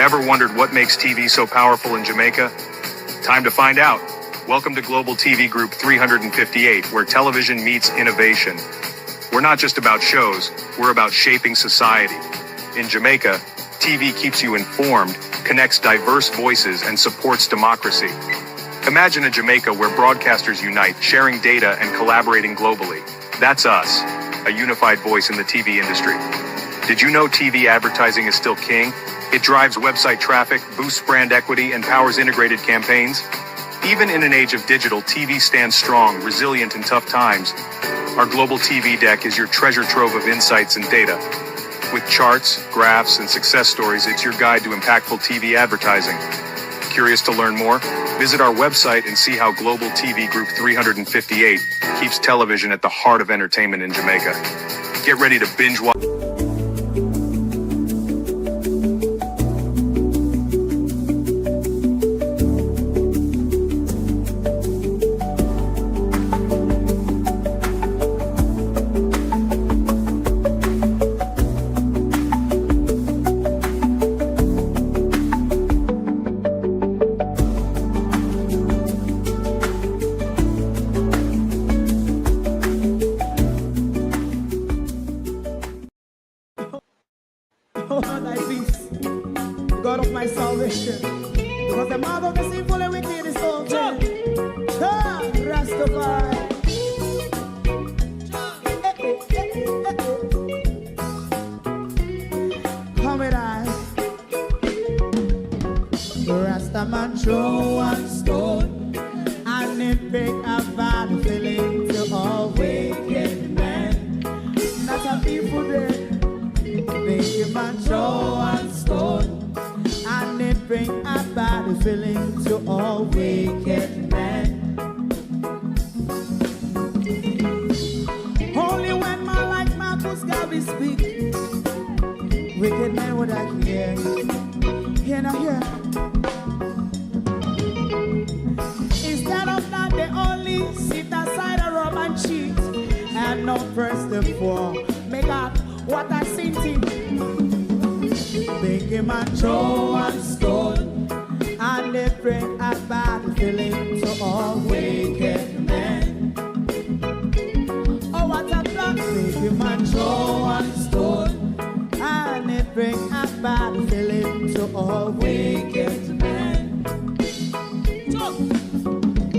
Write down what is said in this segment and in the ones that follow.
Ever wondered what makes TV so powerful in Jamaica? Time to find out. Welcome to Global TV Group 358, where television meets innovation. We're not just about shows, we're about shaping society. In Jamaica, TV keeps you informed, connects diverse voices, and supports democracy. Imagine a Jamaica where broadcasters unite, sharing data and collaborating globally. That's us, a unified voice in the TV industry. Did you know TV advertising is still king? It drives website traffic, boosts brand equity, and powers integrated campaigns. Even in an age of digital, TV stands strong, resilient in tough times. Our global TV deck is your treasure trove of insights and data. With charts, graphs, and success stories, it's your guide to impactful TV advertising. Curious to learn more? Visit our website and see how Global TV Group 358 keeps television at the heart of entertainment in Jamaica. Get ready to binge watch. Thy peace, God of my salvation, because the mouth of the sinful and wicked is open. Rastafari. Come with I. Rastaman throw one stone, and it bring a bad feeling to all wicked men. Not a people there. Make a man throw one stone, and it bring a bad feeling to all wicked men. Only when man like Marcus Garvey speak, wicked men would I hear. Hear now hear. Instead of that, they only sit aside a rub and cheat, and not press the floor. Make up what I seen to. Make a man throw one stone, and they bring a bad feeling to all wicked men. Oh, what a plan. Make a man throw one stone, and they bring a bad feeling to all wicked men.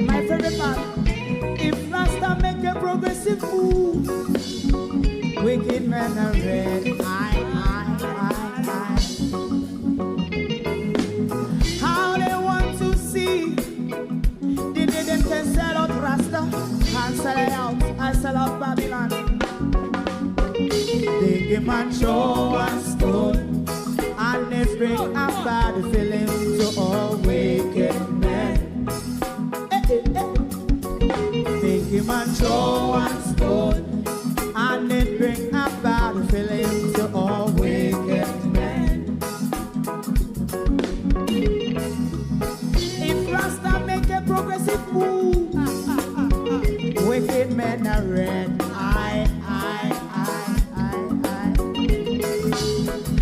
My favorite part, if Rasta make a progressive move, wicked men are red, I. How they want to see, they didn't can sell out Rasta, and sell it out, I sell out Babylon. They give man throw one stone, and they bring a bad feeling to all wicked men. They give man throw one stone, and it bring a bad feeling to all wicked men. If Rasta make a progressive move, wicked men are red.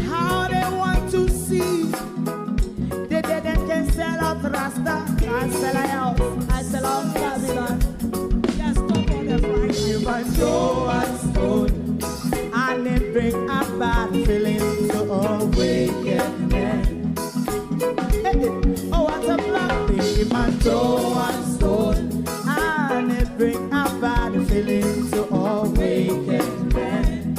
How they want to see, they didn't can sell out Rasta, I sell out, I sell out Babylon. Just stop on the front. You might throw one stone, and it bring a bad feeling to all wicked men. Oh, what a black thing. You might throw one stone, and it bring a bad feeling to all wicked men.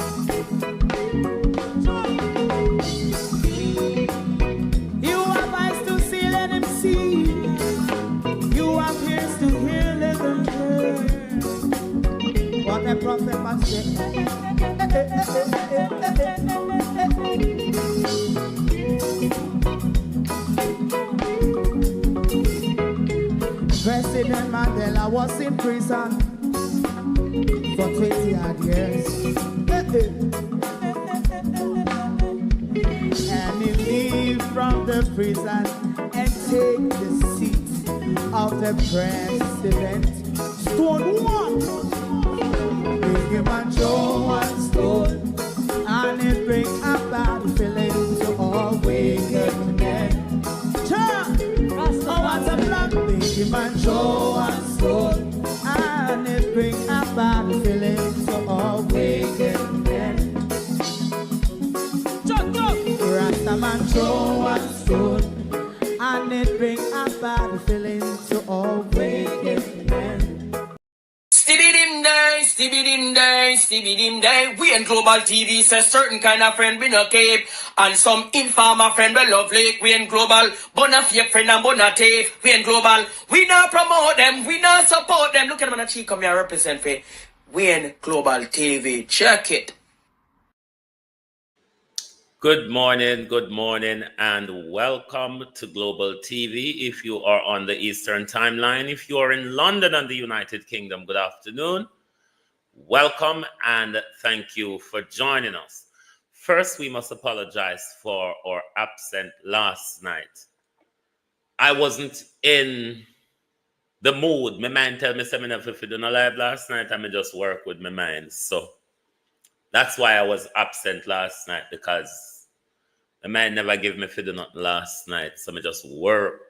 You have eyes to see, let him see. You have ears to hear, let them hear. What a prophet must say. President Mandela was in prison for 20 odd years. And he leave from the prison and take the seat of the president. Stone one. Big him and throw one stone, and it bring a bad feeling to all wicked men. him and show and stone, and it bring a bad feeling to all wicked men. Rasta man show and stone, and it bring a bad feeling to all wicked men. Stibbidim day, stibbidim day, stibbidim day. We in Global TV say certain kind of friend we no keep, and some informer friend we love like. We in Global, bona fake friend and bona tape. We in Global, we not promote them, we not support them. Look at them on the cheek, come here represent for. We in Global TV, check it. Good morning, and welcome to Global TV. If you are on the Eastern Timeline, if you are in London and the United Kingdom, good afternoon. Welcome and thank you for joining us. First, we must apologize for our absence last night. I wasn't in the mood. My mind tell me something if I do not live last night, I may just work with my mind. So that's why I was absent last night, because the man never give me for nothing last night, so I just work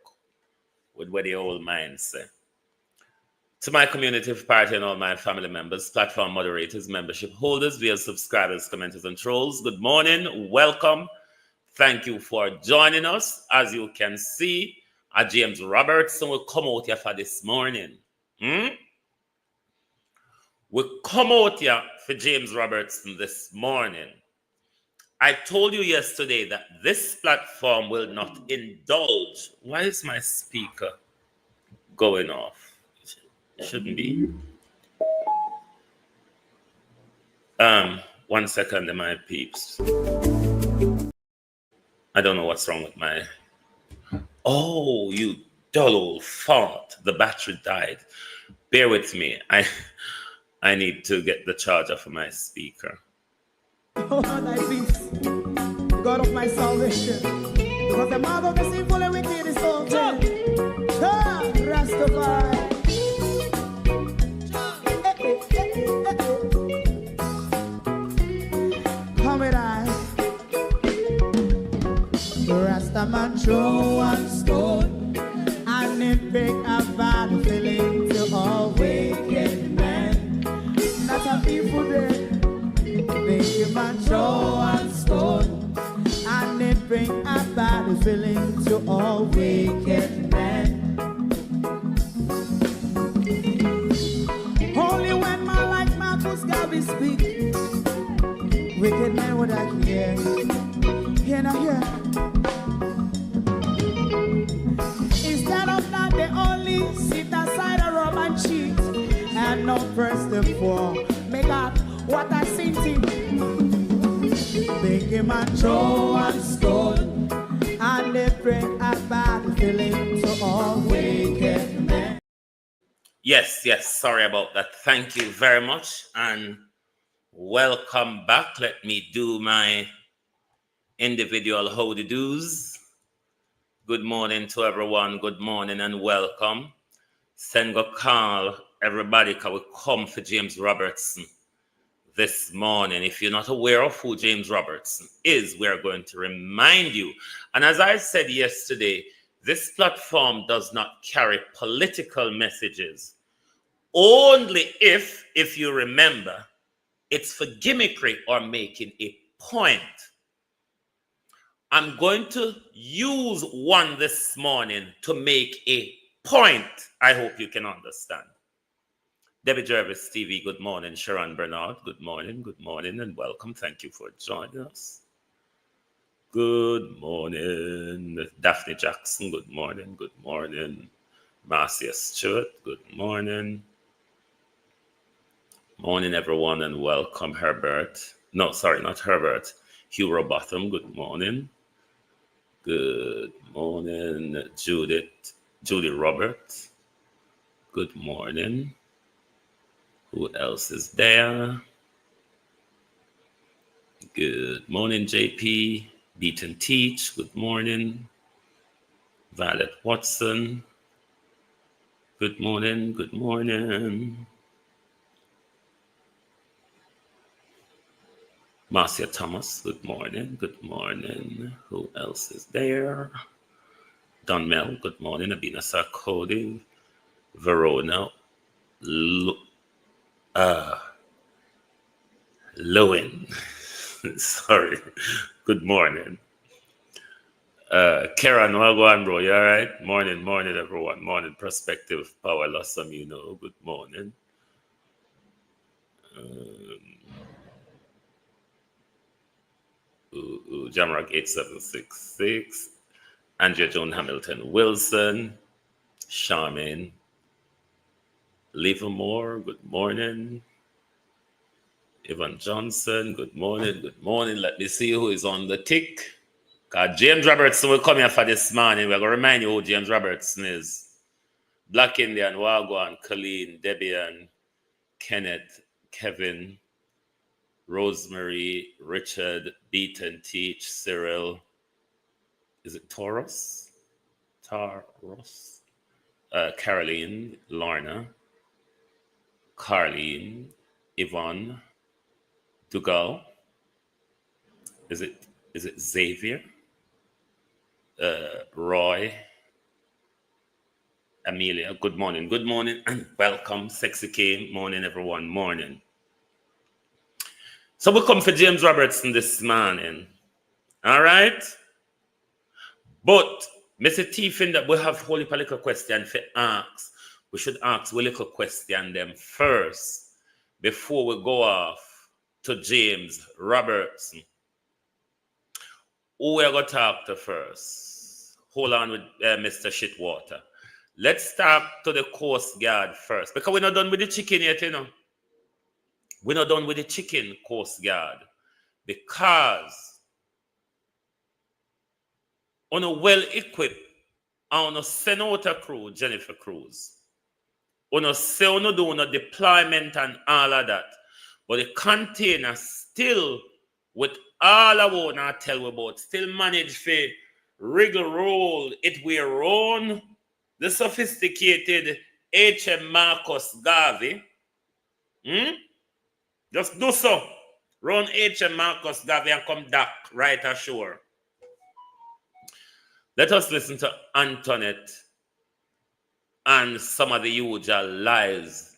with what the old mind say. To my community party and all my family members, platform moderators, membership holders, via subscribers, commenters, and trolls, good morning, welcome. Thank you for joining us. As you can see, James Robertson will come out here for this morning. We'll come out here for James Robertson this morning. I told you yesterday that this platform will not indulge. Why is my speaker going off? It shouldn't be. 1 second, my peeps. I don't know what's wrong with my... Oh, you dull old fart. The battery died. Bear with me. I need to get the charger for my speaker. Oh, thy peace, God of my salvation, because the mouth of the sinful and wicked is open. Rastafari. Come with I. Rastaman throw and stone, and it bring a bad feeling to all wicked men. That's a people there. Make him man throw and stone, and it bring a bad feeling to all wicked men. Only when man like Marcus Garvey speak, wicked men would I hear. Hear not hear. Instead of that, they only sit aside and rub and cheat, and not press them for. Make God what I seen to make him a throw and stone, and they bring a bad feeling to all wicked men. Yes, sorry about that. Thank you very much, and welcome back. Let me do my individual howdy do's. Good morning to everyone. Good morning and welcome. Send go call everybody, can we come for James Robertson this morning. If you're not aware of who James Robertson is, we're going to remind you. And as I said yesterday, this platform does not carry political messages. Only if you remember, it's for gimmickry or making a point. I'm going to use one this morning to make a point. I hope you can understand. Debbie Jervis TV, good morning. Sharon Bernard, good morning, and welcome. Thank you for joining us. Good morning. Daphne Jackson, good morning, Marcia Stewart, good morning. Morning, everyone, and welcome. Herbert. No, sorry, not Herbert. Hugh Robotham, good morning. Good morning, Judy Roberts. Good morning. Who else is there? Good morning, JP. Beat and Teach, good morning. Violet Watson. Good morning. Marcia Thomas, good morning. Who else is there? Don Mel, good morning. Abina Sarkodi, Verona, Lewin. Sorry. Good morning. Karen, Wagwan, bro. You all right? Morning, morning, everyone. Morning, prospective power loss, some you know. Good morning. Jamrock 8766. Andrea Joan Hamilton Wilson. Charmaine Livermore, good morning. Evan Johnson, good morning, good morning. Let me see who is on the tick. James Robertson will come here for this morning. We're going to remind you who James Robertson is. Black Indian, Wagwan, Colleen, Debian, Kenneth, Kevin, Rosemary, Richard, Beaton, Teach, Cyril. Is it Taurus? Taurus. Caroline, Lorna, Carlene, Yvonne, Dougal. Is it Xavier? Roy, Amelia. Good morning and welcome. Sexy K, morning everyone, morning. So we come for James Robertson this morning. All right? But Mr. Tiffin, that we have whole political question for ask. We should ask a little question them first before we go off to James Robertson. Who we're going to talk to first? Hold on with Mr. Shitwater. Let's talk to the Coast Guard first. Because we're not done with the chicken yet, you know. We're not done with the chicken, Coast Guard. Because on a well-equipped, on a send out a crew, Jennifer Cruz. On a say on do no deployment and all of that. But the container still with all I want to tell you about, still manage to wriggle roll it we run the sophisticated H.M. Marcus Garvey. Just do so. Run H.M. Marcus Garvey and come back right ashore. Let us listen to Antoinette and some of the usual lies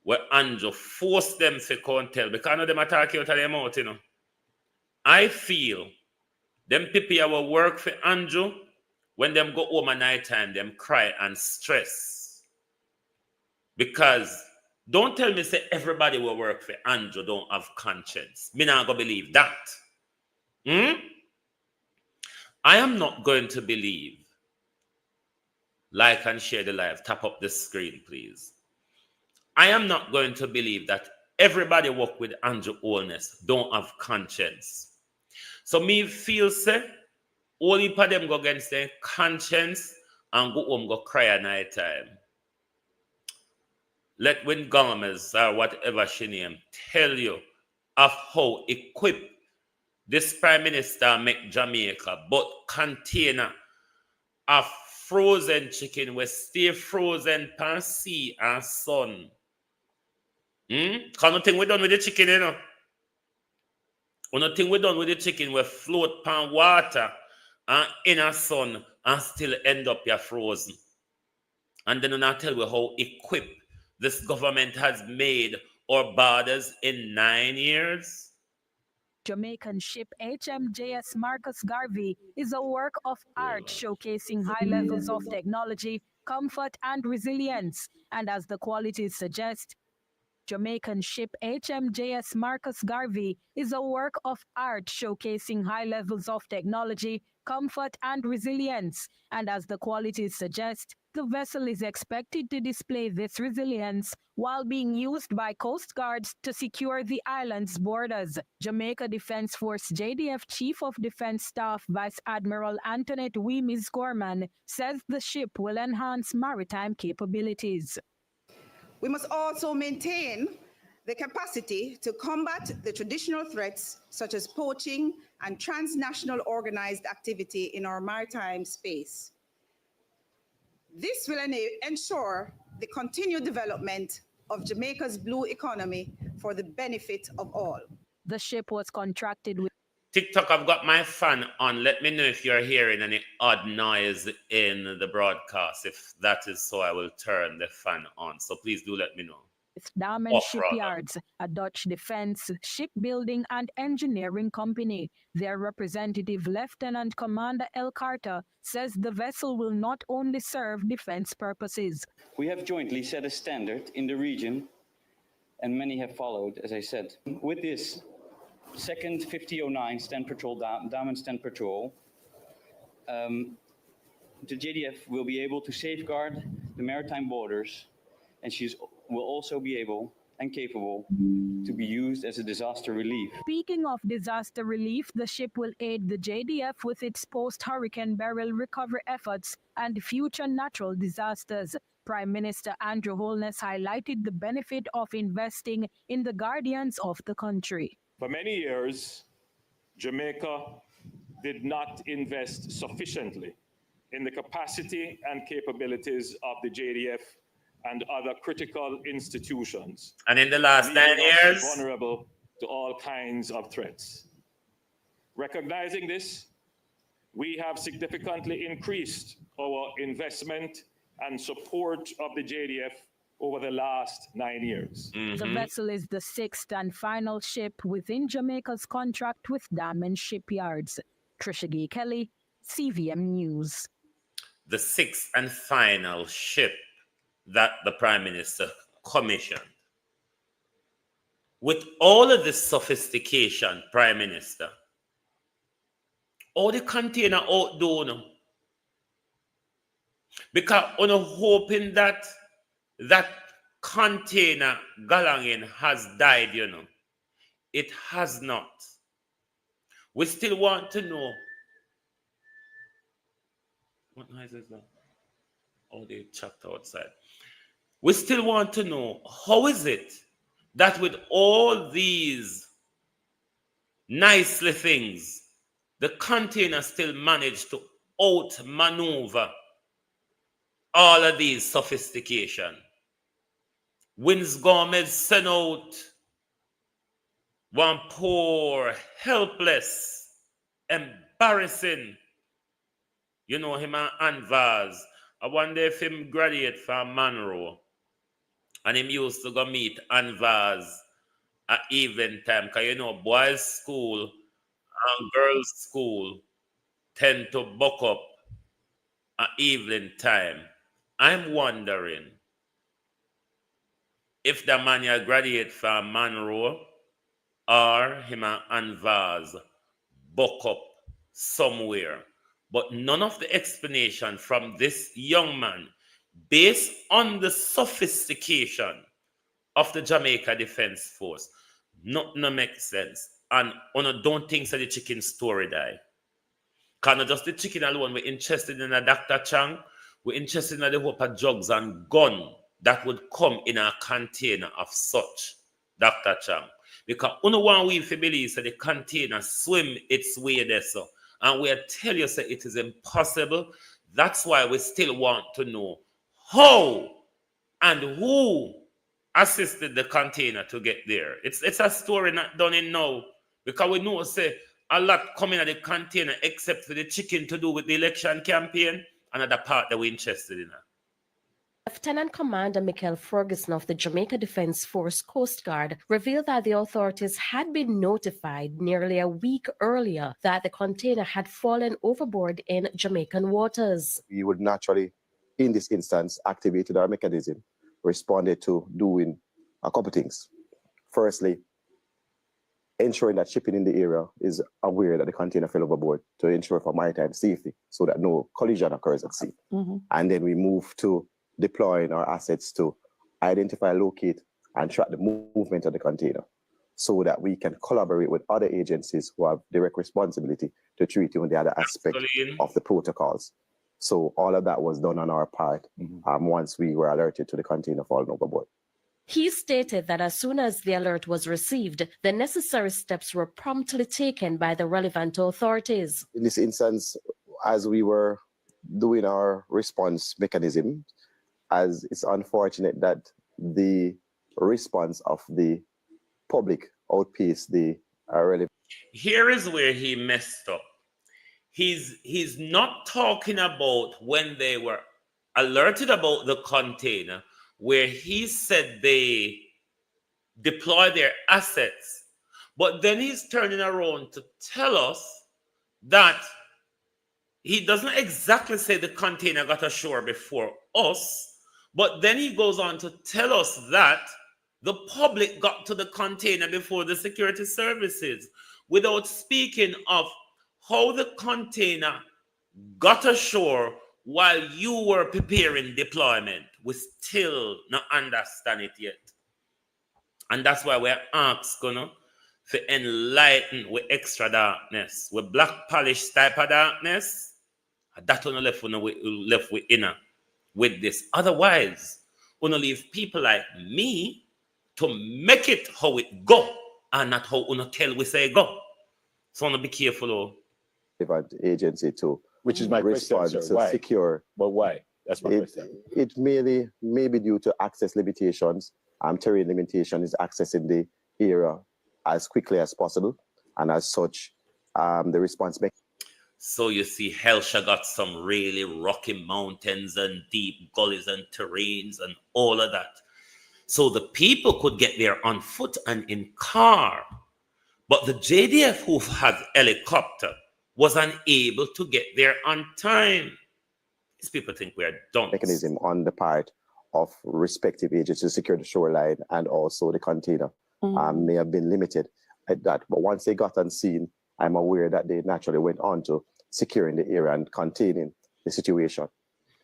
where Andrew forced them to come and tell, because I know them attack you out of their mouth, you know. I feel them people will work for Andrew when them go home at night time, them cry and stress. Because don't tell me say everybody will work for Andrew don't have conscience. Me not gonna believe that. I am not going to believe. Like and share the live. Tap up the screen, please. I am not going to believe that everybody work with Andrew Holness don't have conscience. So me feel say, all of them go against their conscience and go home go cry at night time. Let Win Gomez or whatever she name tell you of how equipped this Prime Minister make Jamaica, but container of frozen chicken will stay frozen pan sea and sun. Because nothing we done with the chicken, you know. Nothing we done with the chicken will float pan water and in a sun and still end up your frozen. And then I tell you how equipped this government has made our borders in 9 years. Jamaican ship HMJS Marcus Garvey is a work of art showcasing high levels of technology, comfort, and resilience. And as the qualities suggest, Jamaican ship HMJS Marcus Garvey is a work of art showcasing high levels of technology, comfort, and resilience. And as the qualities suggest, the vessel is expected to display this resilience while being used by Coast Guards to secure the island's borders. Jamaica Defense Force JDF Chief of Defense Staff Vice Admiral Antoinette Weemis Gorman says the ship will enhance maritime capabilities. We must also maintain the capacity to combat the traditional threats such as poaching and transnational organized activity in our maritime space. This will ensure the continued development of Jamaica's blue economy for the benefit of all. The ship was contracted with TikTok, I've got my fan on. Let me know if you're hearing any odd noise in the broadcast. If that is so, I will turn the fan on. So please do let me know. It's Damen Off, rather. Shipyards, a Dutch defense, shipbuilding, and engineering company. Their representative, Lieutenant Commander El Carter, says the vessel will not only serve defense purposes. We have jointly set a standard in the region, and many have followed, as I said. With this second 5009 stand patrol, Damen stand patrol, the JDF will be able to safeguard the maritime borders, and she will also be able and capable to be used as a disaster relief. Speaking of disaster relief, the ship will aid the JDF with its post-Hurricane Beryl recovery efforts and future natural disasters. Prime Minister Andrew Holness highlighted the benefit of investing in the guardians of the country. For many years, Jamaica did not invest sufficiently in the capacity and capabilities of the JDF and other critical institutions. And in the last 9 years, vulnerable to all kinds of threats. Recognizing this, we have significantly increased our investment and support of the JDF over the last 9 years. The vessel is the sixth and final ship within Jamaica's contract with Damen Shipyards. Trisha Gay Kelly, CVM News. The sixth and final ship that the Prime Minister commissioned. With all of this sophistication, Prime Minister, all the container outdoor now. Because I'm hoping that that container galangin has died, you know. It has not. We still want to know. What noise is that? Oh, they chucked outside. We still want to know, how is it that with all these nicely things, the container still managed to outmaneuver all of these sophistication? Wins Gomez sent out one poor, helpless, embarrassing, you know him and Anvaz. I wonder if him graduate from Monroe and him used to go meet Anvaz at evening time, because you know boys school and girls school tend to buck up at evening time. I'm wondering if the man you graduate from Monroe or him and Anvaz buck up somewhere. But none of the explanation from this young man, based on the sophistication of the Jamaica Defense Force, no makes sense. And don't think that the chicken story die. Because not just the chicken alone, we're interested in a Dr. Chang, we're interested in the hope of drugs and gun that would come in a container of such Dr. Chang. Because one way to believe that the container swim its way there, so. And we'll tell you that it is impossible. That's why we still want to know how and who assisted the container to get there. It's a story not done in now. Because we know say a lot coming at the container except for the chicken to do with the election campaign, another part that we're interested in. Lieutenant Commander Michael Ferguson of the Jamaica Defense Force Coast Guard revealed that the authorities had been notified nearly a week earlier that the container had fallen overboard in Jamaican waters. We would naturally, in this instance, activated our mechanism, responded to doing a couple things. Firstly, ensuring that shipping in the area is aware that the container fell overboard to ensure for maritime safety so that no collision occurs at sea. And then we move to deploying our assets to identify, locate, and track the movement of the container so that we can collaborate with other agencies who have direct responsibility to treat you on the other aspect of the protocols. So all of that was done on our part once we were alerted to the container falling overboard. He stated that as soon as the alert was received, the necessary steps were promptly taken by the relevant authorities. In this instance, as we were doing our response mechanism, as it's unfortunate that the response of the public outpaced the relevant. Here is where he messed up. He's not talking about when they were alerted about the container, where he said they deploy their assets, but then he's turning around to tell us that he doesn't exactly say the container got ashore before us, but then he goes on to tell us that the public got to the container before the security services, without speaking of how the container got ashore while you were preparing deployment. We still not understand it yet. And that's why we're asked, to enlighten with extra darkness, with black polish type of darkness. That one left with inner with this. Otherwise, we leave people like me to make it how it go and not how we tell we say go. So be careful. Agency to which is my respond question, to sir. Why? secure. But why? That's my question. It may be due to access limitations. Terrain limitation is accessing the area as quickly as possible, and as such, the response. So you see, Helsha got some really rocky mountains and deep gullies and terrains and all of that. So the people could get there on foot and in car. But the JDF, who had helicopter, was unable to get there on time. These people think we are dumb. Mechanism on the part of respective agencies to secure the shoreline and also the container may have been limited at that. But once they got on scene, I'm aware that they naturally went on to securing the area and containing the situation.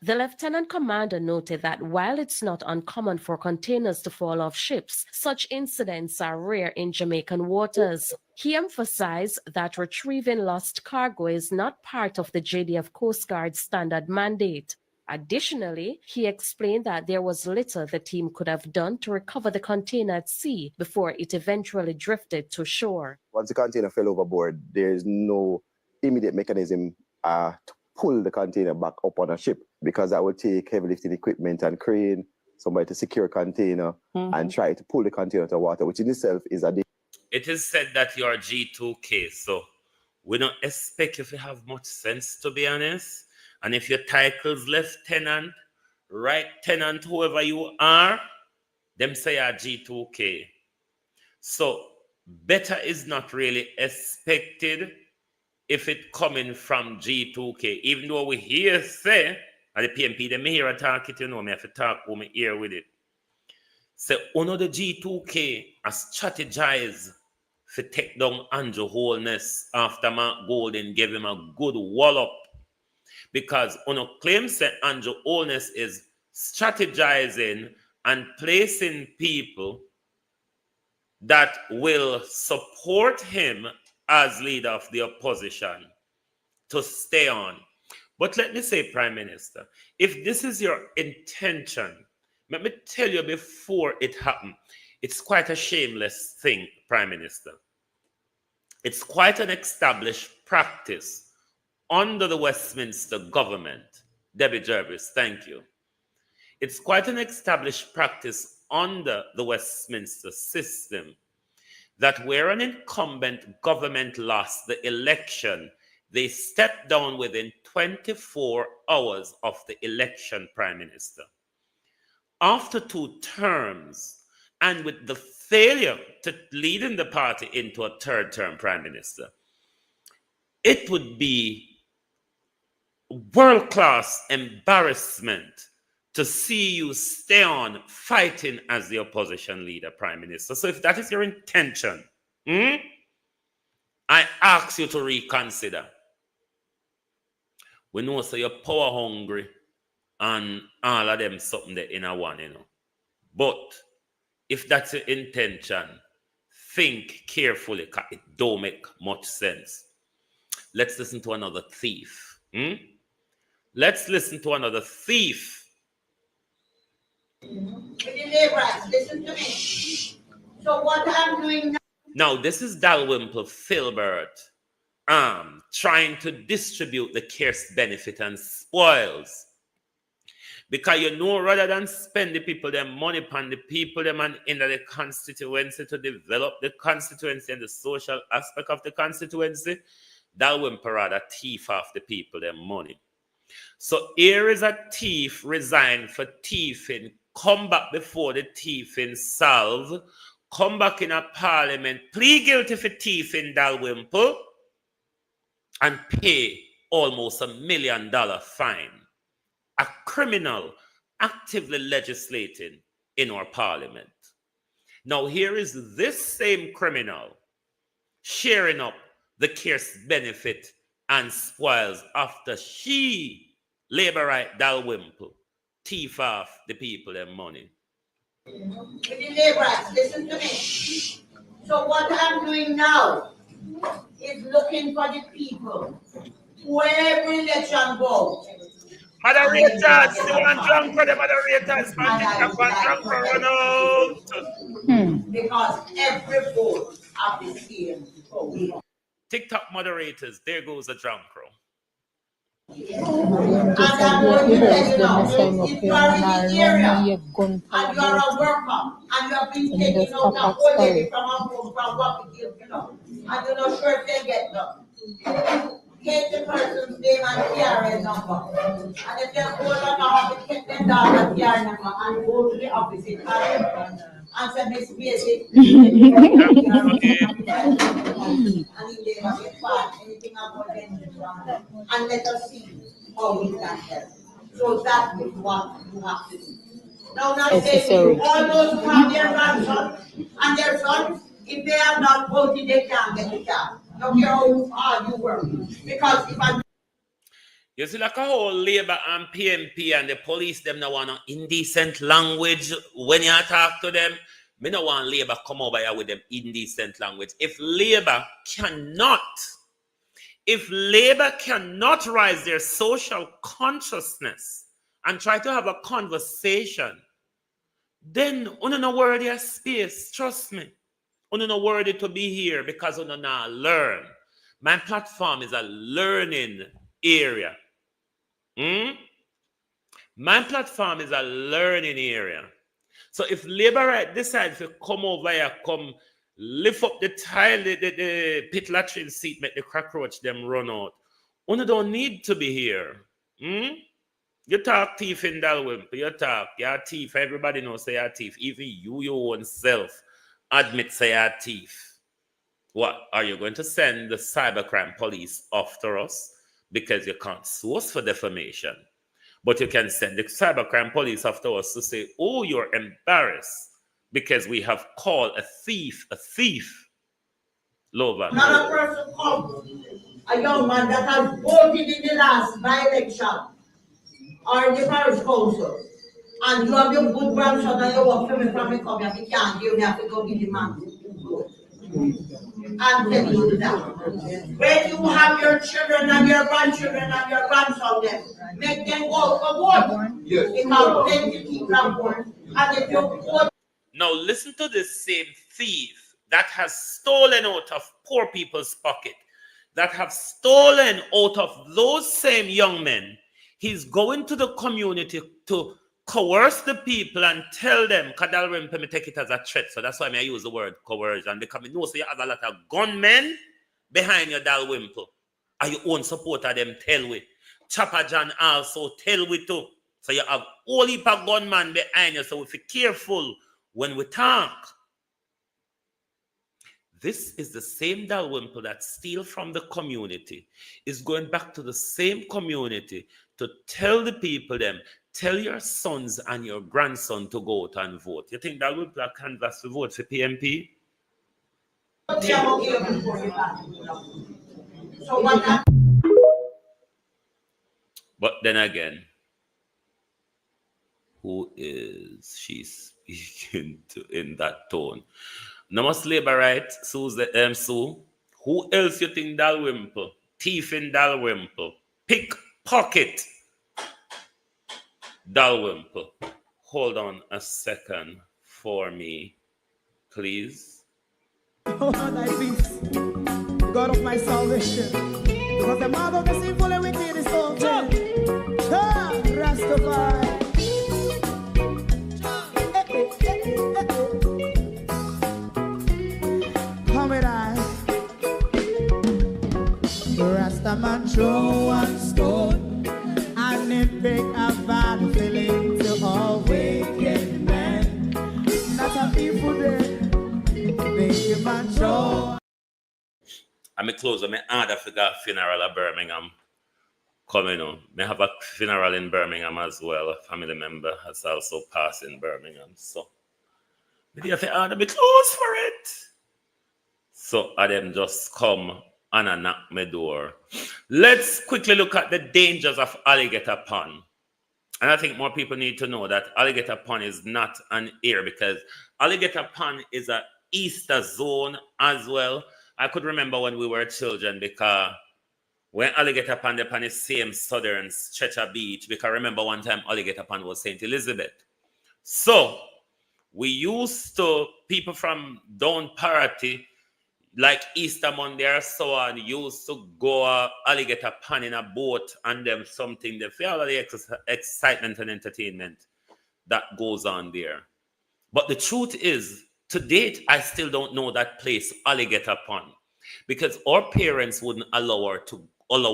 The lieutenant commander noted that while it's not uncommon for containers to fall off ships, such incidents are rare in Jamaican waters. He emphasized that retrieving lost cargo is not part of the JDF Coast Guard standard mandate. Additionally, he explained that there was little the team could have done to recover the container at sea before it eventually drifted to shore. Once the container fell overboard, there is no immediate mechanism to pull the container back up on a ship, because that would take heavy lifting equipment and crane, somebody to secure a container and try to pull the container to water, which in itself is a... It is said that you are G2K, so we don't expect you to have much sense, to be honest. And if your title's lieutenant, right tenant, whoever you are, them say are G2K. So better is not really expected if it coming from G2K, even though we hear say, and the PMP, them hear attack it, me have to talk with my ear with it. So, one of the G2K has strategized to take down Andrew Holness after Mark Golden gave him a good wallop. Because one claims that Andrew Holness is strategizing and placing people that will support him as leader of the opposition to stay on. But let me say, Prime Minister, if this is your intention, let me tell you before it happened, it's quite a shameless thing, Prime Minister. It's quite an established practice under the Westminster government. Debbie Jervis, thank you. It's quite an established practice under the Westminster system that where an incumbent government lost the election, they stepped down within 24 hours of the election, Prime Minister. After 2 terms, and with the failure to lead in the party into a 3rd term, Prime Minister, it would be world-class embarrassment to see you stay on fighting as the opposition leader, Prime Minister. So if that is your intention, I ask you to reconsider. We know so you're power hungry and all of them something that in a one, But if that's your intention, think carefully, because it don't make much sense. Let's listen to another thief. Let's listen to another thief. Listen to me. So what I'm doing now, this is Dalrymple Filbert trying to distribute the cares benefit and spoils. Because you know, rather than spend the people them money upon the people them and in the constituency to develop the constituency and the social aspect of the constituency, that will rather thief off the people them money. So here is a thief resigned for thieving, come back before the thieving solve, come back in a parliament, plead guilty for thieving Dalrymple, and pay almost $1 million fine. A criminal actively legislating in our parliament. Now here is this same criminal sharing up the care's benefit and spoils after she, Labourite Dalrymple, thief off the people their money. With the Labourites, listen to me. So what I'm doing now is looking for the people who every election vote. Moderators, you want drunk for the moderators, man. TikTok want drunk for run out. Because every vote of the same vote. TikTok moderators, there goes the drunk crow. And I'm going to tell you now, if you are in the area and you are a worker and you have been taking out a whole lady from a home from what we give, you know, and you're not sure if they get done. Take the person's name and PRN number. And if they're old enough, you take them down and PRN number and go to the office in Paris and say, Miss Basic, and if they have a file, anything about them, and let us see how we can help. So that is what you have to do. Now, all those who have their grandsons and their sons, if they have not voted, they can't get the job. No care how hard you work. Because if I... You see, like a whole Labour and PMP and the police, them no want indecent language when you talk to them. Me no want Labour come over here with them indecent language. If Labour cannot rise their social consciousness and try to have a conversation, then you no worthy of space, trust me. You no worthy to be here because you not learn. My platform is a learning area. My platform is a learning area. So if Labour decide to come over here, come lift up the tile, the pit latrine seat, make the cockroach them run out. You don't need to be here. You talk thief in Dalrymple, you're a thief. Everybody knows say you're a thief. Even you, your own self, admit say you're a thief. What? Are you going to send the cybercrime police after us? Because you can't source for defamation. But you can send the cybercrime police after us to say, oh, you're embarrassed because we have called a thief a thief. Lover. Not a person come, a young man that has voted in the last by-election or in the parish council, and you have your good grandson and you walk from me come here, you can't give me, have to go give the man. I'm telling you that. When you have your children and your grandchildren and your grandson, make them go for vote. Because plenty people are born. And if you vote. Now listen to this same thief that has stolen out of poor people's pocket, that have stolen out of those same young men. He's going to the community to coerce the people and tell them, Dalrymple, me take it as a threat. So that's why I use the word coercion. Because I know so you have a lot of gunmen behind your Dalrymple. And your own supporter them tell we. Chopper John also tell we too. So you have all heap of gunmen behind you. So we be careful when we talk. This is the same Dalrymple that steal from the community. Is going back to the same community to tell the people them, tell your sons and your grandson to go out and vote. You think that will black canvas to vote for PMP? But then again, who is she speaking to in that tone? No must Labour right, Sue. Who else you think Dalrymple? Thief in Dalrymple. Pickpocket Dalrymple. Hold on a second for me, please. Oh, thy peace, God of my salvation. Because the mouth of the sinful and wicked is open. Rastafari. and it bring a bad feeling to all wicked men. Not a people there, make you man show. I'm close on my other figure funeral at Birmingham. Coming on. May have a funeral in Birmingham as well. A family member has also passed in Birmingham. So maybe I think I'll be close for it. So I them just come and I knock my door. Let's quickly look at the dangers of alligator pond. And I think more people need to know that alligator pond is not an area, because alligator pond is a Easter zone as well. I could remember when we were children, because when alligator pond upon the same southern stretch of beach, because I remember one time alligator pond was St. Elizabeth. So we used to, people from down Parity, like Easter Monday or so on, used to go alligator pond in a boat and them something, they feel all the excitement and entertainment that goes on there. But the truth is, to date, I still don't know that place, alligator pond, because our parents wouldn't allow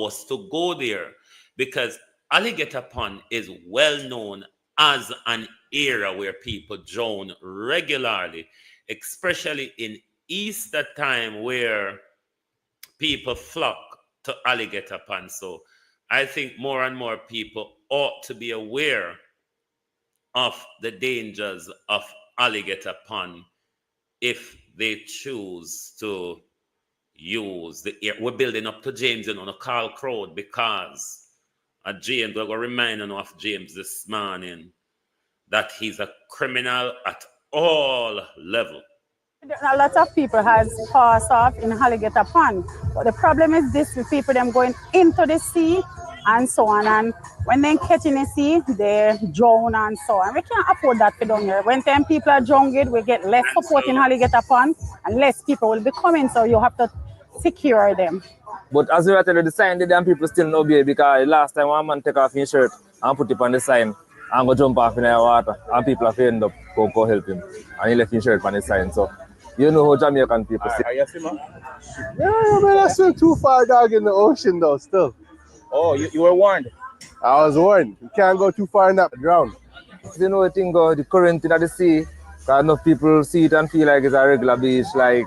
us to go there, because alligator pond is well known as an area where people drown regularly, especially in Easter time, where people flock to alligator pond. So I think more and more people ought to be aware of the dangers of alligator pond if they choose to use the air. We're building up to James, the Carl crowd, because James, we're going to remind you of James this morning, that he's a criminal at all levels. A lot of people has passed off in alligator pond, but the problem is this: with people them going into the sea and so on, and when they catch in the sea, they drown and so on. We can't afford that for down here. When 10 people are drowned, we get less support in alligator pond, and less people will be coming. So you have to secure them. But as we were telling you, the sign, the damn people still no obey, because last time one man take off his shirt and put it on the sign and go jump off in the water, and people have end up go help him, and he left his shirt on the sign. So you know how Jamaican people say. Are you see, man? Yeah, man, that's still too far, dog, in the ocean, though, still. Oh, you were warned? I was warned. You can't go too far in that drown. You know the thing, the current in the sea, because enough people see it and feel like it's a regular beach, like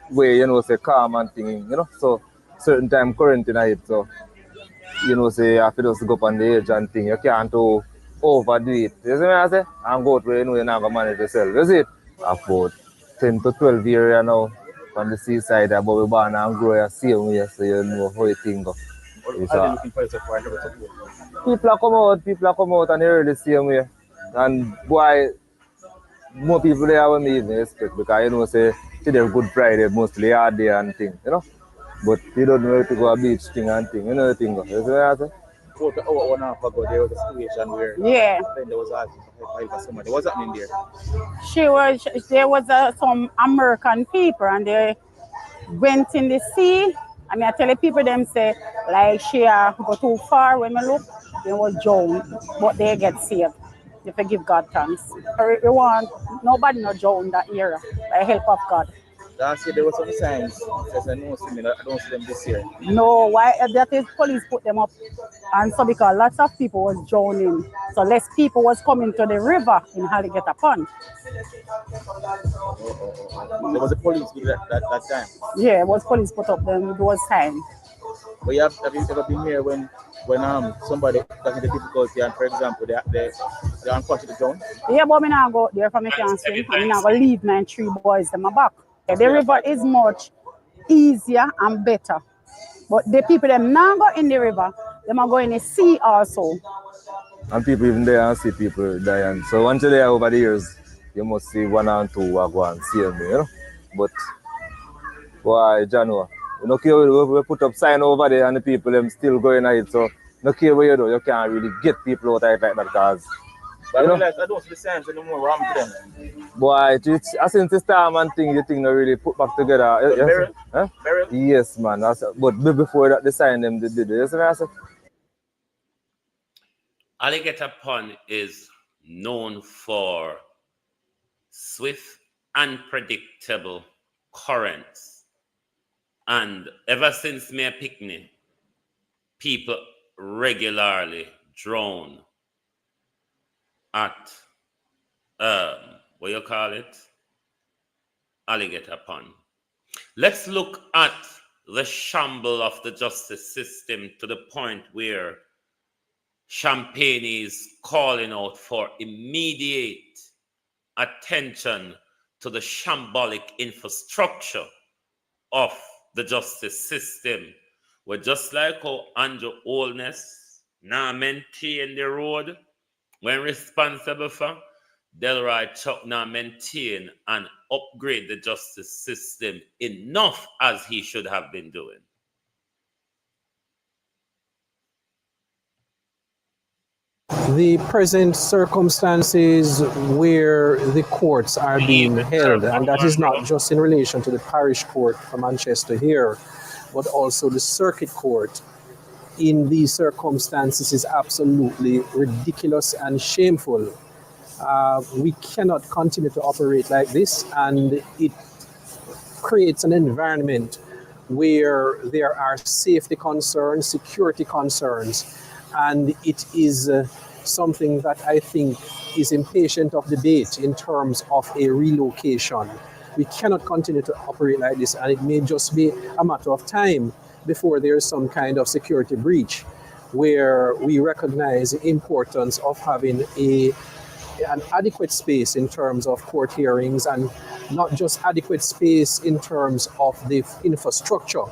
where, say calm and thing, so certain time current in it, so, say you have to just go up on the edge and thing, you can't overdo it. You see what I say? And go out where you're not going to manage yourself, you see it? About 10 to 12 years now on the seaside, but we born and grow the same way, so you know how it thing go. People are come out and they really the same way. And boy, more people there when me even expect, because say they're Good Friday mostly hard day and thing, But you don't know how to go a beach thing and thing, the thing go. You see what I say? About an hour and a half ago, there was a situation where there was somebody. What's happening there? There was some American people, and they went in the sea. I mean, I tell the people them say, like, she go too far. When we look, they was drowned, but they get saved. If I give God thanks. We want nobody not drown that era by the help of God. Last year there was some signs. Says I don't see them this year. No, why that is police put them up. And so because lots of people was drowning, so less people was coming to the river in Alligator Pond. There was a police with that time. Yeah, it was police put up them those time. But have you ever been here when somebody got into difficulty and, for example, they're unfortunately drowned? Yeah, but I not go there for me can swim. I not go leave my 3 boys in my back. The river is much easier and better. But the people them now go in the river, them are going in the sea also. And people even there and see people dying. So once you're there over the years, you must see 1 and 2 who go and see them, But why, January? No care we put up sign over there and the people them still going at it. So no care where you do, you can't really get people out of it like that, because but I don't see the signs anymore. What happened to them? Boy, I think the storm and thing, you think they really put back together. Burial? Huh? Burial? Yes, man. But before that, the sign them they did. You see what I say? Alligator Pond is known for swift, unpredictable currents. And ever since Mayor Pickney, people drone at what you call it? Alligator Pond. Let's look at the shamble of the justice system to the point where Champagne is calling out for immediate attention to the shambolic infrastructure of the justice system. Where just like how Andrew Holness now maintain the road when responsible for, Delroy Chuck now maintain and upgrade the justice system enough as he should have been doing. The present circumstances where the courts are being held, and that is not just in relation to the parish court for Manchester here, but also the circuit court, in these circumstances is absolutely ridiculous and shameful. We cannot continue to operate like this, and it creates an environment where there are safety concerns, security concerns, and it is something that I think is impatient of debate in terms of a relocation. We cannot continue to operate like this, and it may just be a matter of time before there is some kind of security breach where we recognize the importance of having an adequate space in terms of court hearings, and not just adequate space in terms of the infrastructure,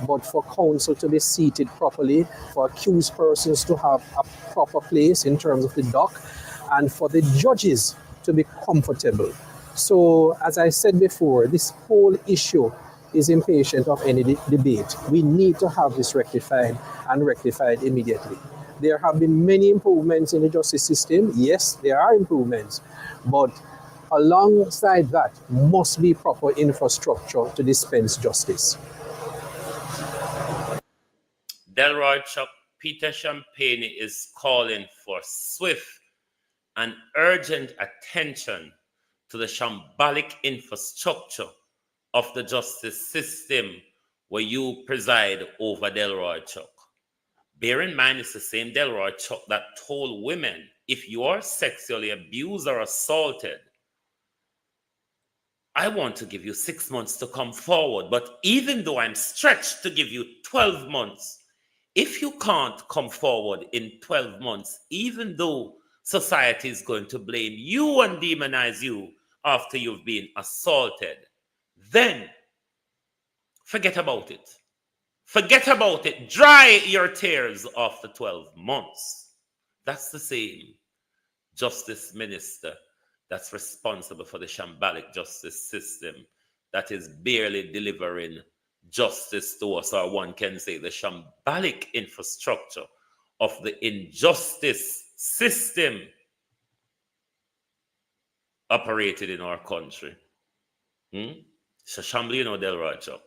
but for counsel to be seated properly, for accused persons to have a proper place in terms of the dock, and for the judges to be comfortable. So, as I said before, this whole issue is impatient of any debate. We need to have this rectified, and rectified immediately. There have been many improvements in the justice system. Yes, there are improvements, but alongside that must be proper infrastructure to dispense justice. Delroy Chuck, Peter Champagne is calling for swift and urgent attention to the shambolic infrastructure of the justice system where you preside over, Delroy Chuck. Bear in mind, it's the same Delroy Chuck that told women, if you are sexually abused or assaulted, I want to give you 6 months to come forward. But even though I'm stretched to give you 12 months, if you can't come forward in 12 months, even though society is going to blame you and demonize you after you've been assaulted, then forget about it. Forget about it. Dry your tears after 12 months. That's the same justice minister that's responsible for the shambolic justice system that is barely delivering justice to us, or one can say the shambolic infrastructure of the injustice system operated in our country. So shambly, Delroy Chuck.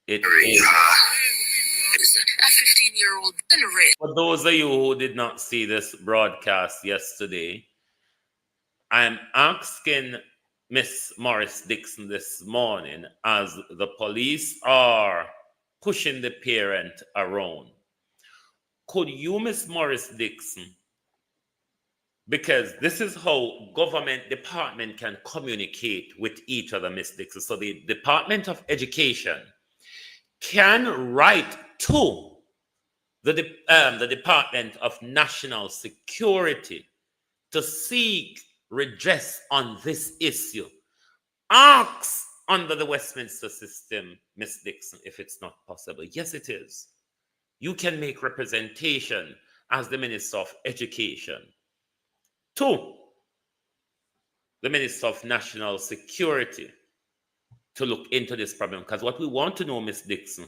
It is. A 15-year-old For those of you who did not see this broadcast yesterday, I'm asking Miss Morris Dixon this morning, as the police are pushing the parent around. Could you, Miss Morris Dixon, because this is how government department can communicate with each other, Miss Dixon. So the Department of Education can write to the Department of National Security to seek redress on this issue. Ask under the Westminster system, Miss Dixon, if it's not possible. Yes, it is. You can make representation as the Minister of Education to the Minister of National Security to look into this problem. Because what we want to know, Miss Dixon,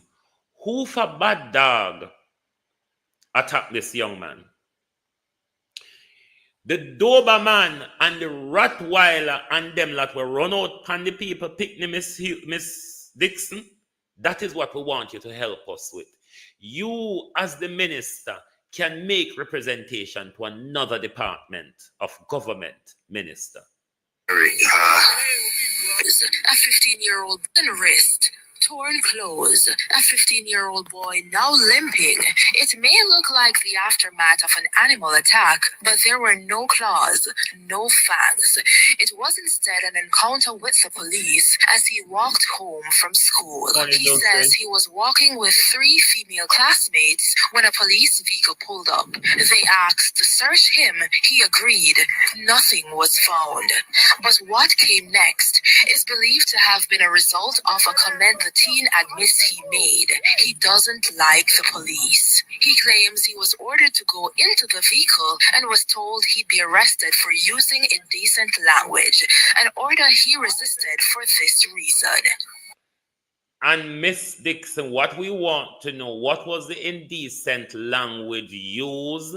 who for bad dog attacked this young man? The Doberman and the Rottweiler and them that were run out pan the people picnic, Miss Dixon. That is what we want you to help us with. You, as the minister, can make representation to another department of government, Minister. A 15-year-old arrest Torn clothes, a 15-year-old boy now limping. It may look like the aftermath of an animal attack, but there were no claws, no fangs. It was instead an encounter with the police as he walked home from school. He says he was walking with 3 female classmates when a police vehicle pulled up. They asked to search him. He agreed. Nothing was found. But what came next is believed to have been a result of a comment the teen admits he made. He doesn't like the police. He claims he was ordered to go into the vehicle and was told he'd be arrested for using indecent language, an order he resisted for this reason. And Miss Dixon, what we want to know, what was the indecent language used?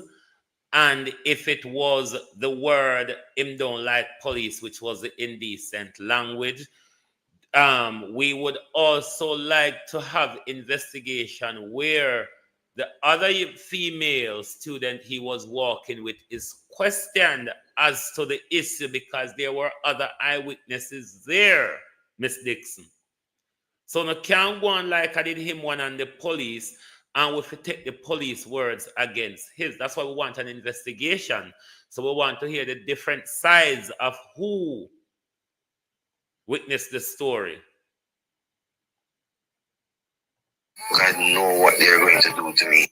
And if it was the word him don't like police, which was the indecent language, we would also like to have investigation where the other female student he was walking with is questioned as to the issue, because there were other eyewitnesses there, Miss Dixon. So no can't go on like I did him one on the police, and we take the police words against his. That's why we want an investigation. So we want to hear the different sides of who witnessed the story. I know what they're going to do to me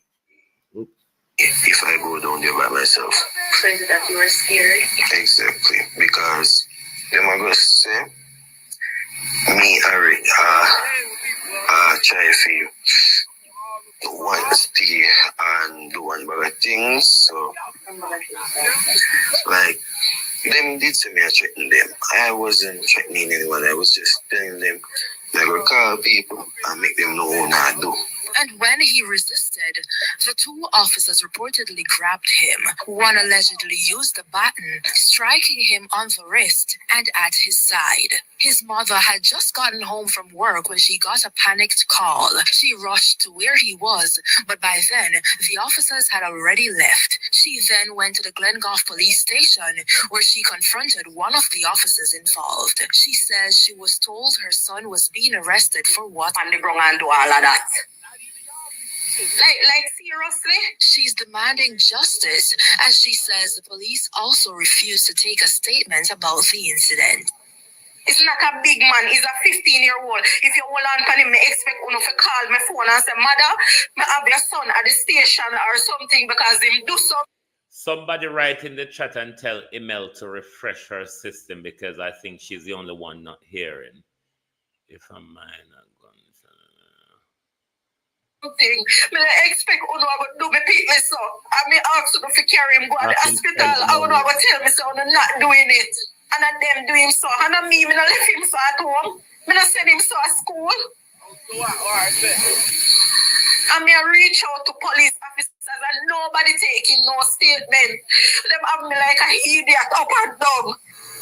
if I go down there by myself. So is it that you were scared? Exactly, because they might go say, me, Eric, try to one stay and do one bag of things. So, like, them did say me I threatened them. I wasn't threatening anyone. I was just telling them that I will call people and make them know what I do. And when he resisted, the 2 officers reportedly grabbed him. One allegedly used the baton, striking him on the wrist and at his side. His mother had just gotten home from work when she got a panicked call. She rushed to where he was, but by then, the officers had already left. She then went to the Glengoff police station, where she confronted one of the officers involved. She says she was told her son was being arrested for what? On the ground and do all of that. Like seriously? She's demanding justice, as she says the police also refused to take a statement about the incident. It's not a big man, he's a 15-year-old. If you hold on to him, I expect you to call my phone and say, Mother, I have your son at the station or something because him do something. Somebody write in the chat and tell Emel to refresh her system, because I think she's the only one not hearing. If I'm mine, thing. I expect you to do me pick me so. I may ask you to carry him go to the hospital. I would have tell me so I'm not doing it. And then them do him so. And I me not left him so at home. I not send him so at school. I may reach out to police officers and nobody taking no statement. Them have me like a idiot up and down.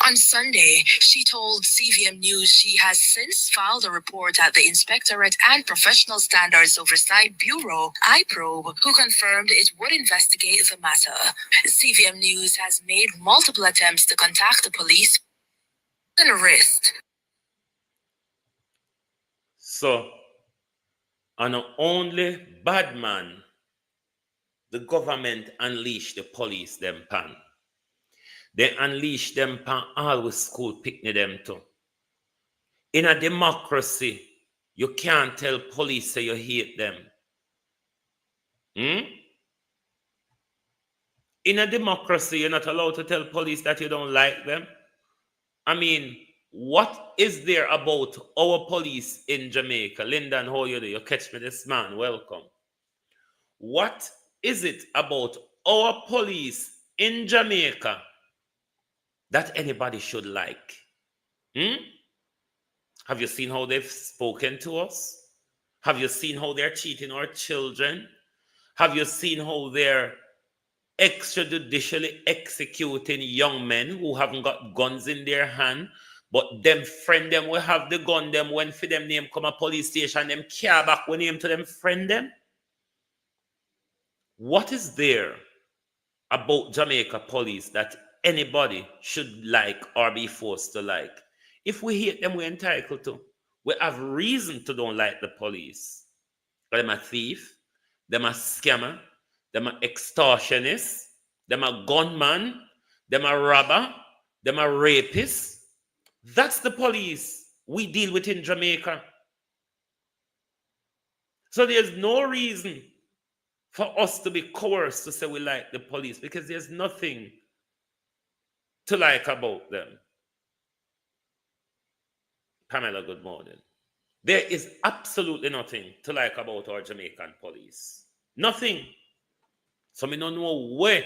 On Sunday, she told CVM News she has since filed a report at the Inspectorate and Professional Standards Oversight Bureau, IPROB, who confirmed it would investigate the matter. CVM News has made multiple attempts to contact the police and arrest. So, on only bad man, the government unleashed the police them pan. They unleash them pan all with school picnic them too. In a democracy, you can't tell police that you hate them. In a democracy, you're not allowed to tell police that you don't like them. I mean, what is there about our police in Jamaica? Lyndon, how are you? You catch me this man, welcome. What is it about our police in Jamaica that anybody should like? Have you seen how they've spoken to us? Have you seen how they're cheating our children? Have you seen how they're extrajudicially executing young men who haven't got guns in their hand, but them friend them will have the gun them when for them name come a police station, them care back when name to them friend them? What is there about Jamaica police that anybody should like or be forced to like? If we hate them, we're entitled to. We have reason to don't like the police. Them a thief, them a scammer, them a extortionist, them a gunman, them a robber, them a rapist. That's the police we deal with in Jamaica. So there's no reason for us to be coerced to say we like the police, because there's nothing to like about them. Pamela, good morning. There is absolutely nothing to like about our Jamaican police. Nothing. So me don't know where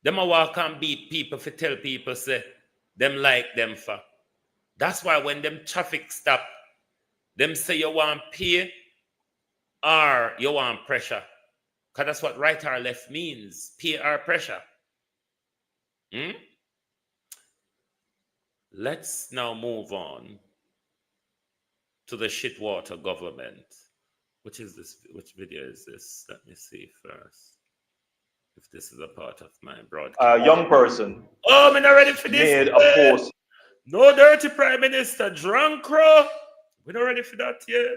them a walk and beat people for tell people say them like them for. That's why when them traffic stop, them say you want pay or you want pressure. Because that's what right or left means. Pay or pressure. Let's now move on to the SHITWATER government. Which is this? Which video is this? Let me see first. If this is a part of my broadcast. A young person. Oh, I'm not ready for this. Made a post. No dirty prime minister, drunk crow. We're not ready for that yet.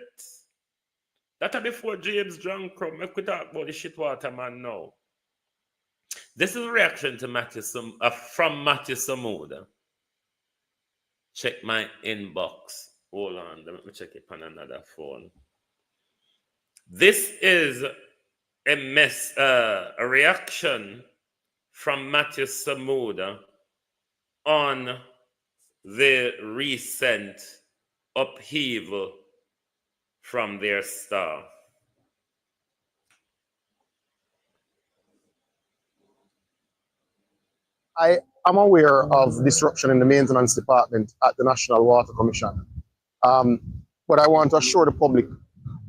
That's before James drunk crow. Make we talk about the SHITWATER man now. This is a reaction to from Matthew Samuda. Check my inbox. Hold on, let me check it on another phone. This is a reaction from Matthew Samuda on the recent upheaval from their staff. I am aware of disruption in the maintenance department at the National Water Commission. But I want to assure the public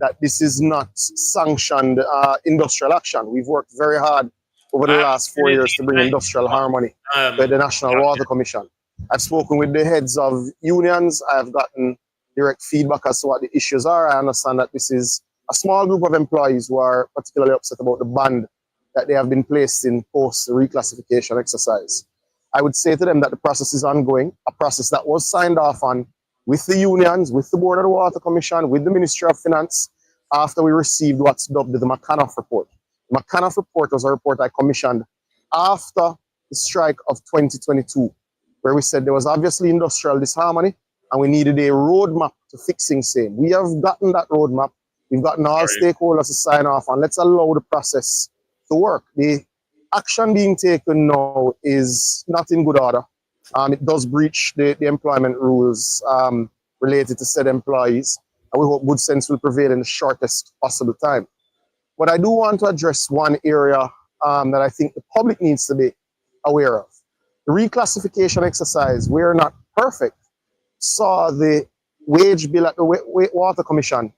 that this is not sanctioned industrial action. We've worked very hard over the last 4 years to bring industrial harmony to the National Water Commission. I've spoken with the heads of unions. I've gotten direct feedback as to what the issues are. I understand that this is a small group of employees who are particularly upset about the band that they have been placed in post reclassification exercise. I would say to them that the process is ongoing, a process that was signed off on with the unions, with the Board of the Water Commission, with the Ministry of Finance, after we received what's dubbed the McAnuff report. The McAnuff report was a report I commissioned after the strike of 2022, where we said there was obviously industrial disharmony and we needed a roadmap to fixing same. We have gotten that roadmap. We've gotten all stakeholders to sign off, and let's allow the process to work. The action being taken now is not in good order. It does breach the employment rules related to said employees, and we hope good sense will prevail in the shortest possible time. But I do want to address one area that I think the public needs to be aware of. The reclassification exercise, we're not perfect, saw the wage bill at the Water Commission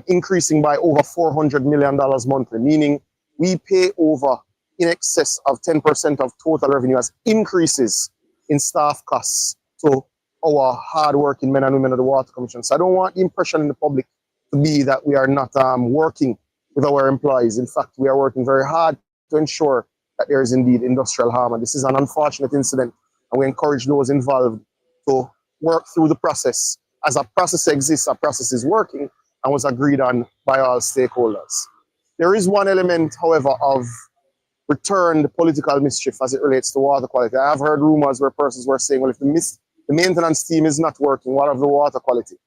increasing by over $400 million monthly, meaning we pay over in excess of 10% of total revenue as increases in staff costs to our hard-working men and women of the Water Commission. So I don't want the impression in the public to be that we are not working with our employees. In fact, we are working very hard to ensure that there is indeed industrial harm. And this is an unfortunate incident, and we encourage those involved to work through the process. As a process exists, a process is working and was agreed on by all stakeholders. There is one element, however, of returned political mischief as it relates to water quality. I have heard rumors where persons were saying, well, if the maintenance team is not working, what of the water quality?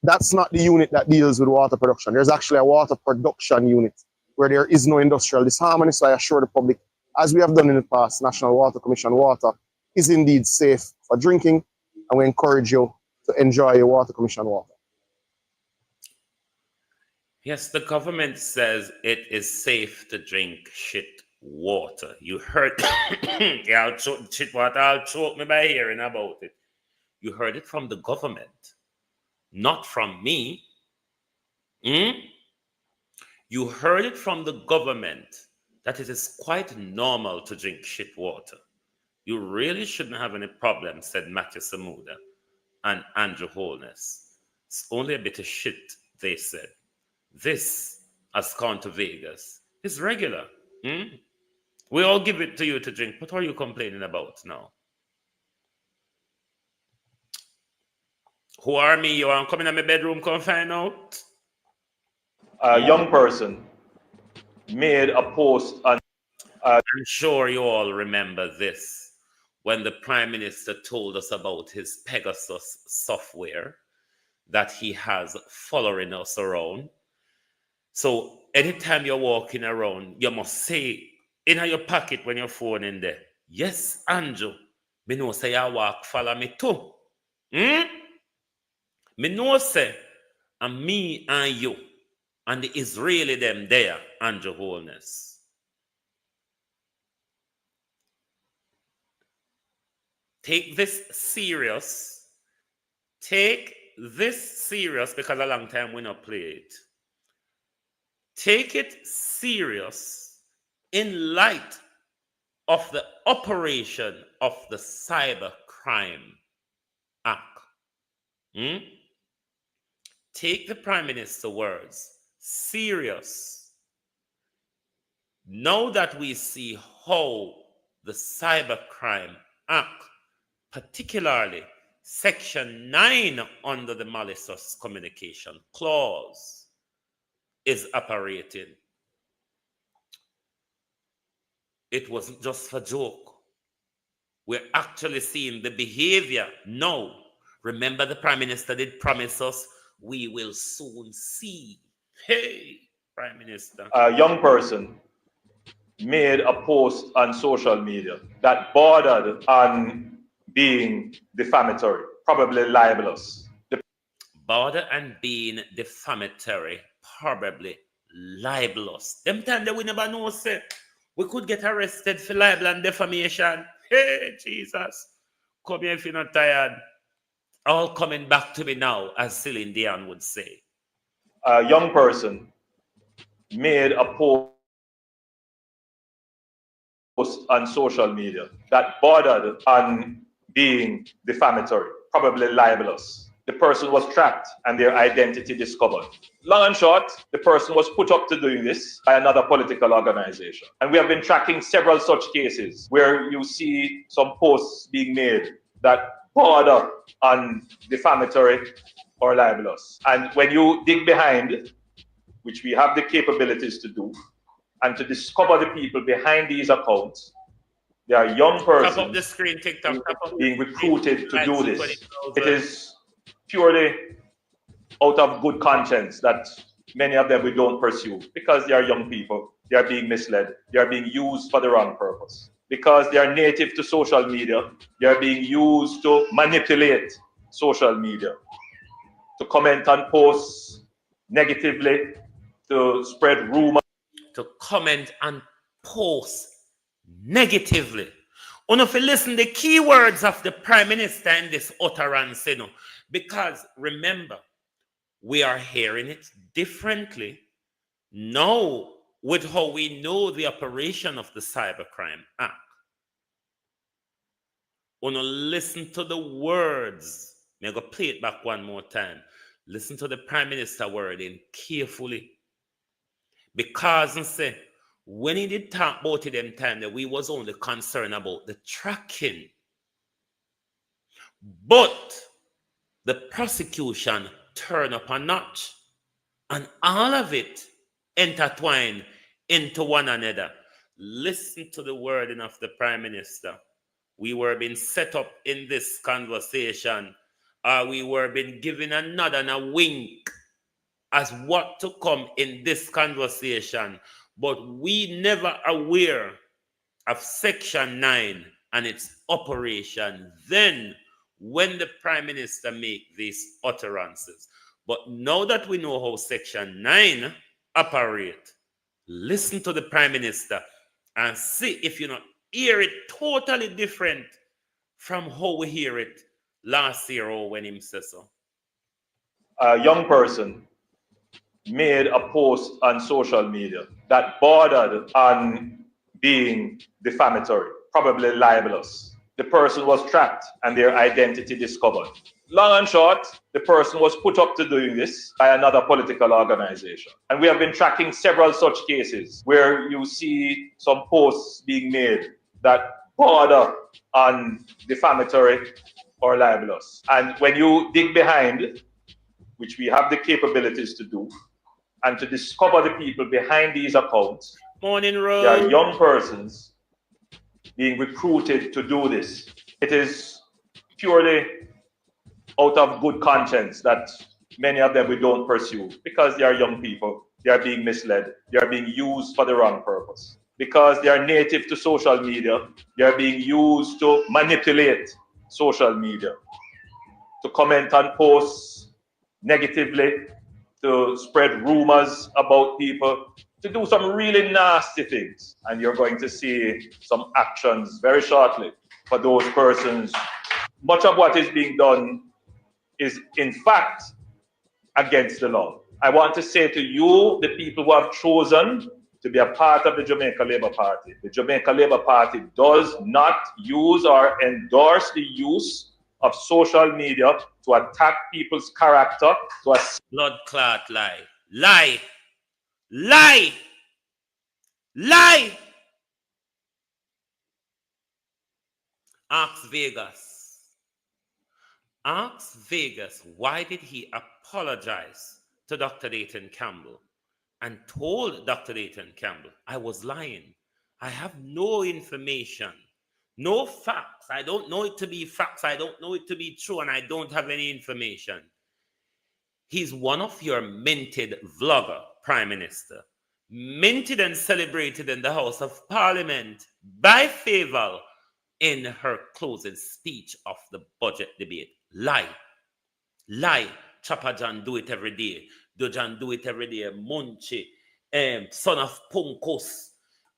That's not the unit that deals with water production. There's actually a water production unit where there is no industrial disharmony. So I assure the public, as we have done in the past, National Water Commission water is indeed safe for drinking, and we encourage you to enjoy your Water Commission water. Yes, the government says it is safe to drink shit water. You heard, yeah, shit water, I'll choke me by hearing about it. You heard it from the government, not from me. You heard it from the government that it is quite normal to drink shit water. You really shouldn't have any problem, said Matthew Samuda and Andrew Holness. It's only a bit of shit, they said. This, as gone to Vegas, is regular. We all give it to you to drink. What are you complaining about now? Who are me? You want to come in my bedroom, come find out? A young person made a post on... I'm sure you all remember this when the Prime Minister told us about his Pegasus software that he has following us around. So anytime you're walking around, you must say in your pocket when your phone in there, yes, Andrew, me know say you walk follow me too. Me know say, and me and you, and the Israeli them there, Andrew Holness. Take this serious. Take this serious because a long time we not play it. Take it serious in light of the operation of the Cybercrime Act. Take the Prime Minister's words serious. Now that we see how the Cybercrime Act, particularly Section 9 under the malicious communication clause, is operating, it wasn't just for joke. We're actually seeing the behavior now. Remember, the Prime Minister did promise us we will soon see. Hey, Prime Minister. A young person made a post on social media that bordered on being defamatory, probably libelous. Border and being defamatory, probably libelous. Them time that we never know, say, we could get arrested for libel and defamation. Hey, Jesus. Come here if you're not tired. All coming back to me now, as Celine Dion would say. A young person made a post on social media that bordered on being defamatory, probably libelous. The person was tracked and their identity discovered. Long and short, the person was put up to doing this by another political organization. And we have been tracking several such cases where you see some posts being made that border on defamatory or libelous. And when you dig behind, which we have the capabilities to do, and to discover the people behind these accounts, there are young persons Tap up the screen, TikTok, being recruited to do this. It is purely out of good conscience that many of them we don't pursue because they are young people. They are being misled. They are being used for the wrong purpose. Because they are native to social media, they are being used to manipulate social media, to comment on posts negatively, to spread rumors. To comment and post negatively. If you listen the keywords of the Prime Minister in this utterance, you know, because remember, we are hearing it differently now with how we know the operation of the Cybercrime Act. Listen to the words. I'm going to play it back one more time. Listen to the Prime Minister wording carefully. Because say, when he did talk about it them time that we was only concerned about the tracking. But the prosecution turned up a notch. And all of it intertwined into one another. Listen to the wording of the Prime Minister. We were being set up in this conversation. We were being given a nod and a wink as what to come in this conversation, but we never aware of Section 9 and its operation then when the Prime Minister make these utterances. But now that we know how Section 9 operate, listen to the Prime Minister and see if you not hear it totally different from how we hear it last year or when him said so. A young person made a post on social media that bordered on being defamatory, probably libelous. The person was tracked and their identity discovered. Long and short, the person was put up to doing this by another political organization. And we have been tracking several such cases where you see some posts being made that border on defamatory or libelous. And when you dig behind, which we have the capabilities to do, and to discover the people behind these accounts, Morning, there are Road. young persons being recruited to do this. It is purely out of good conscience that many of them we don't pursue, because they are young people. They are being misled. They are being used for the wrong purpose. Because they are native to social media, they are being used to manipulate social media, to comment on posts negatively, to spread rumors about people, to do some really nasty things. And you're going to see some actions very shortly for those persons. Much of what is being done is, in fact, against the law. I want to say to you, the people who have chosen to be a part of the Jamaica Labour Party, the Jamaica Labour Party does not use or endorse the use of social media to attack people's character, to blood clot lie. Lie. Lie. Lie. Ask Vegas. Ask Vegas, why did he apologize to Dr. Dayton Campbell and told Dr. Dayton Campbell, I was lying. I have no information, no facts. I don't know it to be facts. I don't know it to be true, and I don't have any information. He's one of your minted vlogger, Prime Minister. Minted and celebrated in the House of Parliament by Favour in her closing speech of the budget debate. Lie. Lie. Chopper John do it every day. Dojan do it every day. Munchi. Son of Punkos.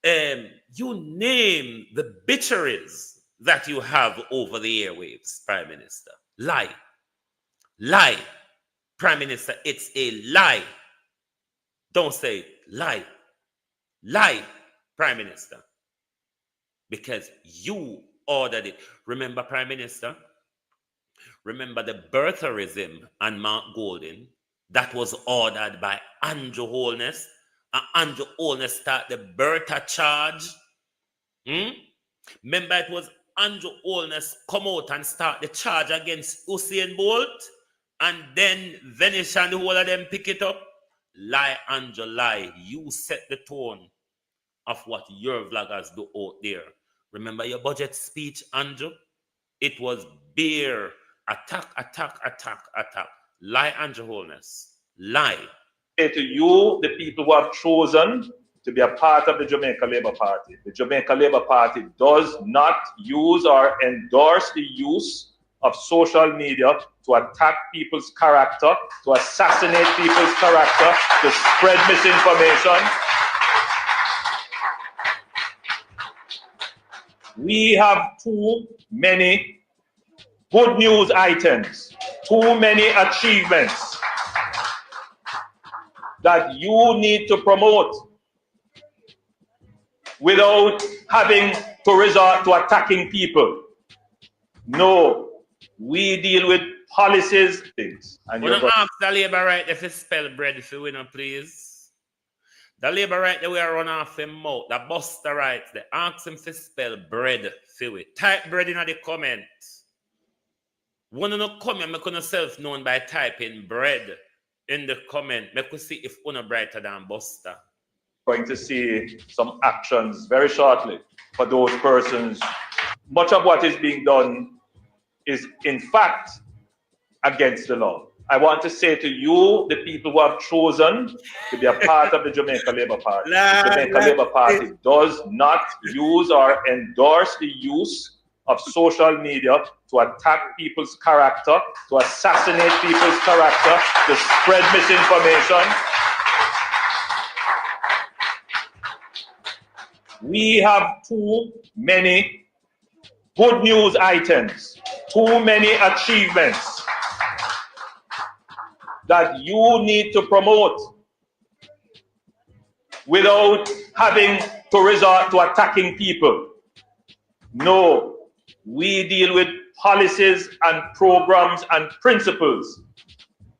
You name the bitcheries that you have over the airwaves, Prime Minister. Lie. Lie. Prime Minister, it's a lie. Don't say lie. Lie, Prime Minister. Because you ordered it. Remember, Prime Minister? Remember the birtherism and Mark Golding that was ordered by Andrew Holness. And Andrew Holness started the birther charge. Remember, it was Andrew Holness come out and start the charge against Usain Bolt. And then Venice and the whole of them pick it up. Lie, Andrew, lie. You set the tone of what your vloggers do out there. Remember your budget speech, Andrew? It was bare attack, attack, attack, attack. Lie, Andrew Holness. Lie. To you, the people who have chosen to be a part of the Jamaica Labour Party. The Jamaica Labour Party does not use or endorse the use of social media to attack people's character, to assassinate people's character, to spread misinformation. We have too many good news items, too many achievements that you need to promote without having to resort to attacking people. No, we deal with policies. And we're going to ask the Labour right if you spell bread if you win, please. The Labour right there we are run off him mouth. The Buster right they ask him to spell bread for we. Type bread in the comment. One of the comment make yourself known by typing bread in the comment. Make us see if una brighter than Buster. Going to see some actions very shortly for those persons. Much of what is being done is in fact against the law. I want to say to you, the people who have chosen to be a part of the Jamaica Labour Party. The Jamaica Labour Party does not use or endorse the use of social media to attack people's character, to assassinate people's character, to spread misinformation. We have too many good news items, too many achievements that you need to promote without having to resort to attacking people. No, we deal with policies and programs and principles.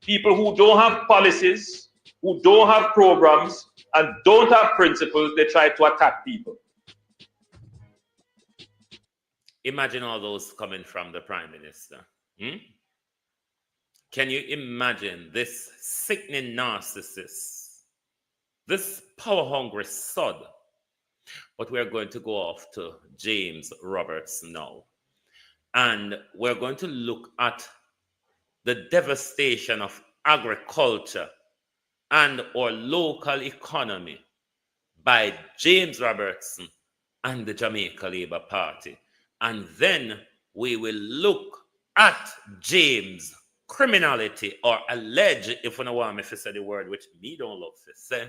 People who don't have policies, who don't have programs, and don't have principles, they try to attack people. Imagine all those coming from the Prime Minister. Can you imagine this sickening narcissist, this power-hungry sod? But we're going to go off to James Robertson now. And we're going to look at the devastation of agriculture and our local economy by James Robertson and the Jamaica Labour Party. And then we will look at James' criminality, or alleged, if you don't want me to say the word which me don't love to say,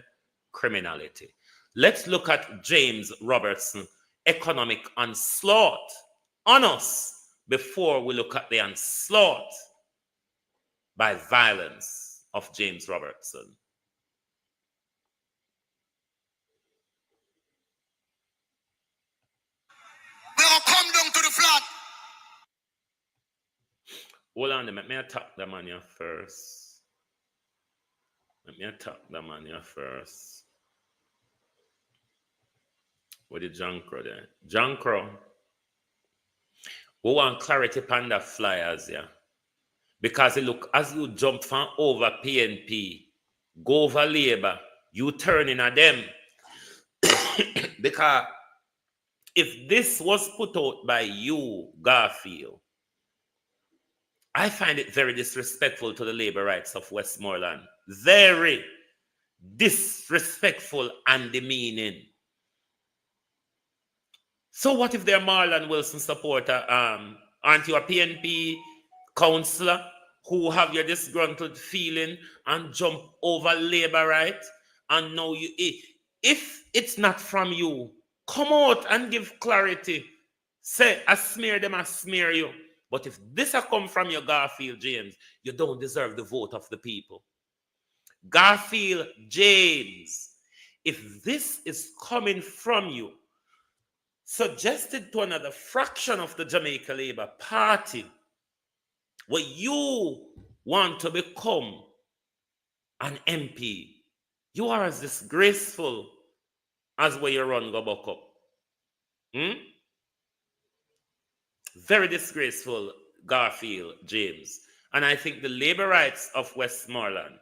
criminality. Let's look at James Robertson economic onslaught on us before we look at the onslaught by violence of James Robertson. We all come down to the flat. Hold on, let me attack the man here first. Let me attack the man here first. What did John Crow there? John Crow. We want clarity upon the flyers, yeah. Because look, as you jump from over PNP, go over Labour, you turning at them. Because if this was put out by you, Garfield, I find it very disrespectful to the labor rights of Westmoreland. Very disrespectful and demeaning. So what if they're Marlon Wilson supporter? Aren't you a PNP councillor who have your disgruntled feeling and jump over labor rights? And now you, if it's not from you, come out and give clarity. Say, I smear them, I smear you. But if this has come from your Garfield James, you don't deserve the vote of the people. Garfield James, if this is coming from you, suggested to another fraction of the Jamaica Labour Party, where you want to become an MP, you are as disgraceful as where you run go back up. Very disgraceful, Garfield James. And I think the labor rights of Westmoreland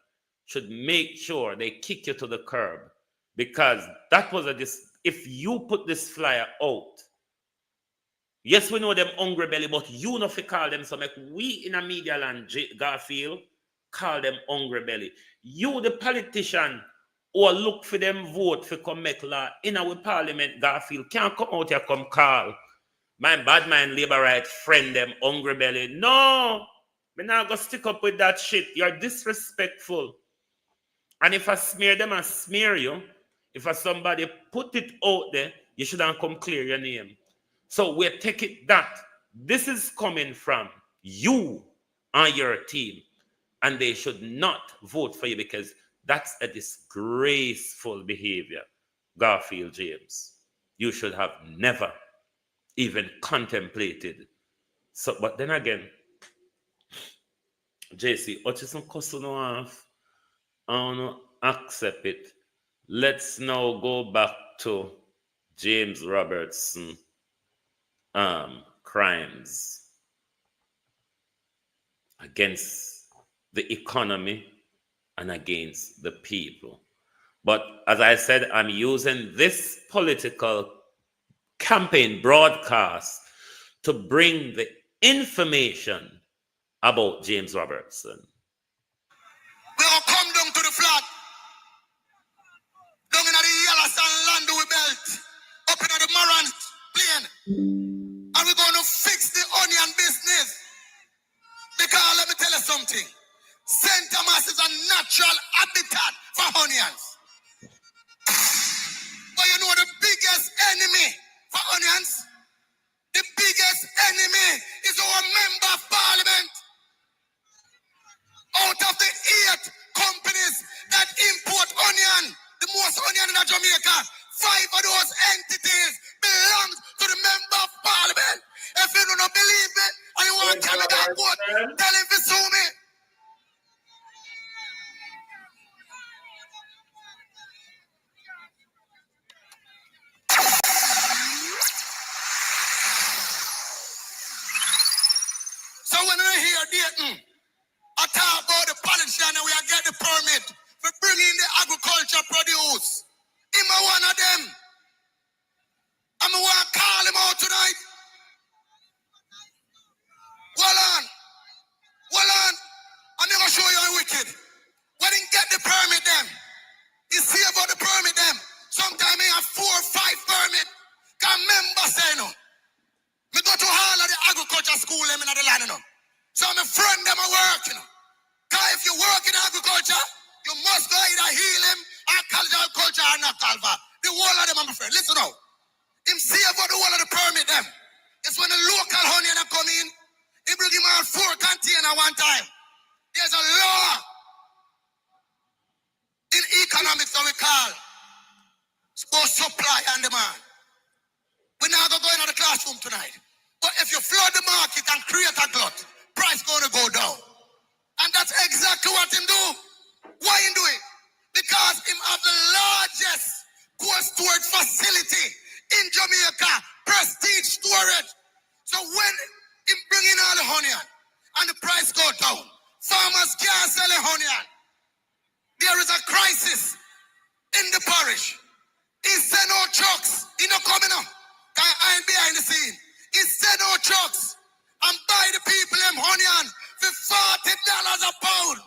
should make sure they kick you to the curb, because that was if you put this flyer out, yes, we know them hungry belly, but you know if you call them so, make we in a media land, Garfield, call them hungry belly. You, the politician, or look for them vote for come make law in our parliament, Garfield, can't come out here, come call my bad mind labor right friend them hungry belly. No, me not go stick up with that shit. You're disrespectful. And if I smear them, I smear you. If somebody put it out there, you shouldn't come clear your name. So we're taking that. This is coming from you and your team. And they should not vote for you, because that's a disgraceful behavior. Garfield James, you should have never even contemplated. So, but then again, JC, Hutchison cussing off. I don't accept it. Let's now go back to James Robertson crimes against the economy and against the people. But as I said, I'm using this political campaign broadcast to bring the information about James Robertson. We all come down to the flat. Down in the yellow sand land we built. Up in the Moran plain. And we're going to fix the onion business. Because let me tell you something. St. Thomas is a natural habitat for onions. But you know the biggest enemy for onions? The biggest enemy is our member of parliament. Out of the 8 companies that import onion, the most onion in Jamaica, 5 of those entities belong to the member of parliament. If you do not believe me and you want to carry that vote, tell him to sue me. when I hear Dayton, I talk about the politician and we are get the permit for bringing the agriculture produce. Him one of them. I'm going to call him out tonight. Hold on. I'm going to show you how wicked. When he get the permit them, he see about the permit them. Sometimes he have 4 or 5 permit. Can members say no. Me go to all of the agriculture school them in the land, you know. So my friend them are working. Because if you work in agriculture, you must go either heal him or culture or not culture. The whole of them, my friend. Listen now. Him see about the whole of the permit them. It's when the local honey come in, he bring him out 4 containers one time. There's a law in economics that we call supply and demand. We're not going to go into the classroom tonight. But if you flood the market and create a glut, price going to go down. And that's exactly what him do. Why him do it? Because him have the largest cold storage facility in Jamaica, prestige storage. So when him bring in all the honey and the price go down, farmers can't sell the honey. There is a crisis in the parish. He send out trucks. He not coming up. I ain't behind the scene. He send out trucks and buy the people them honey for $40 a pound.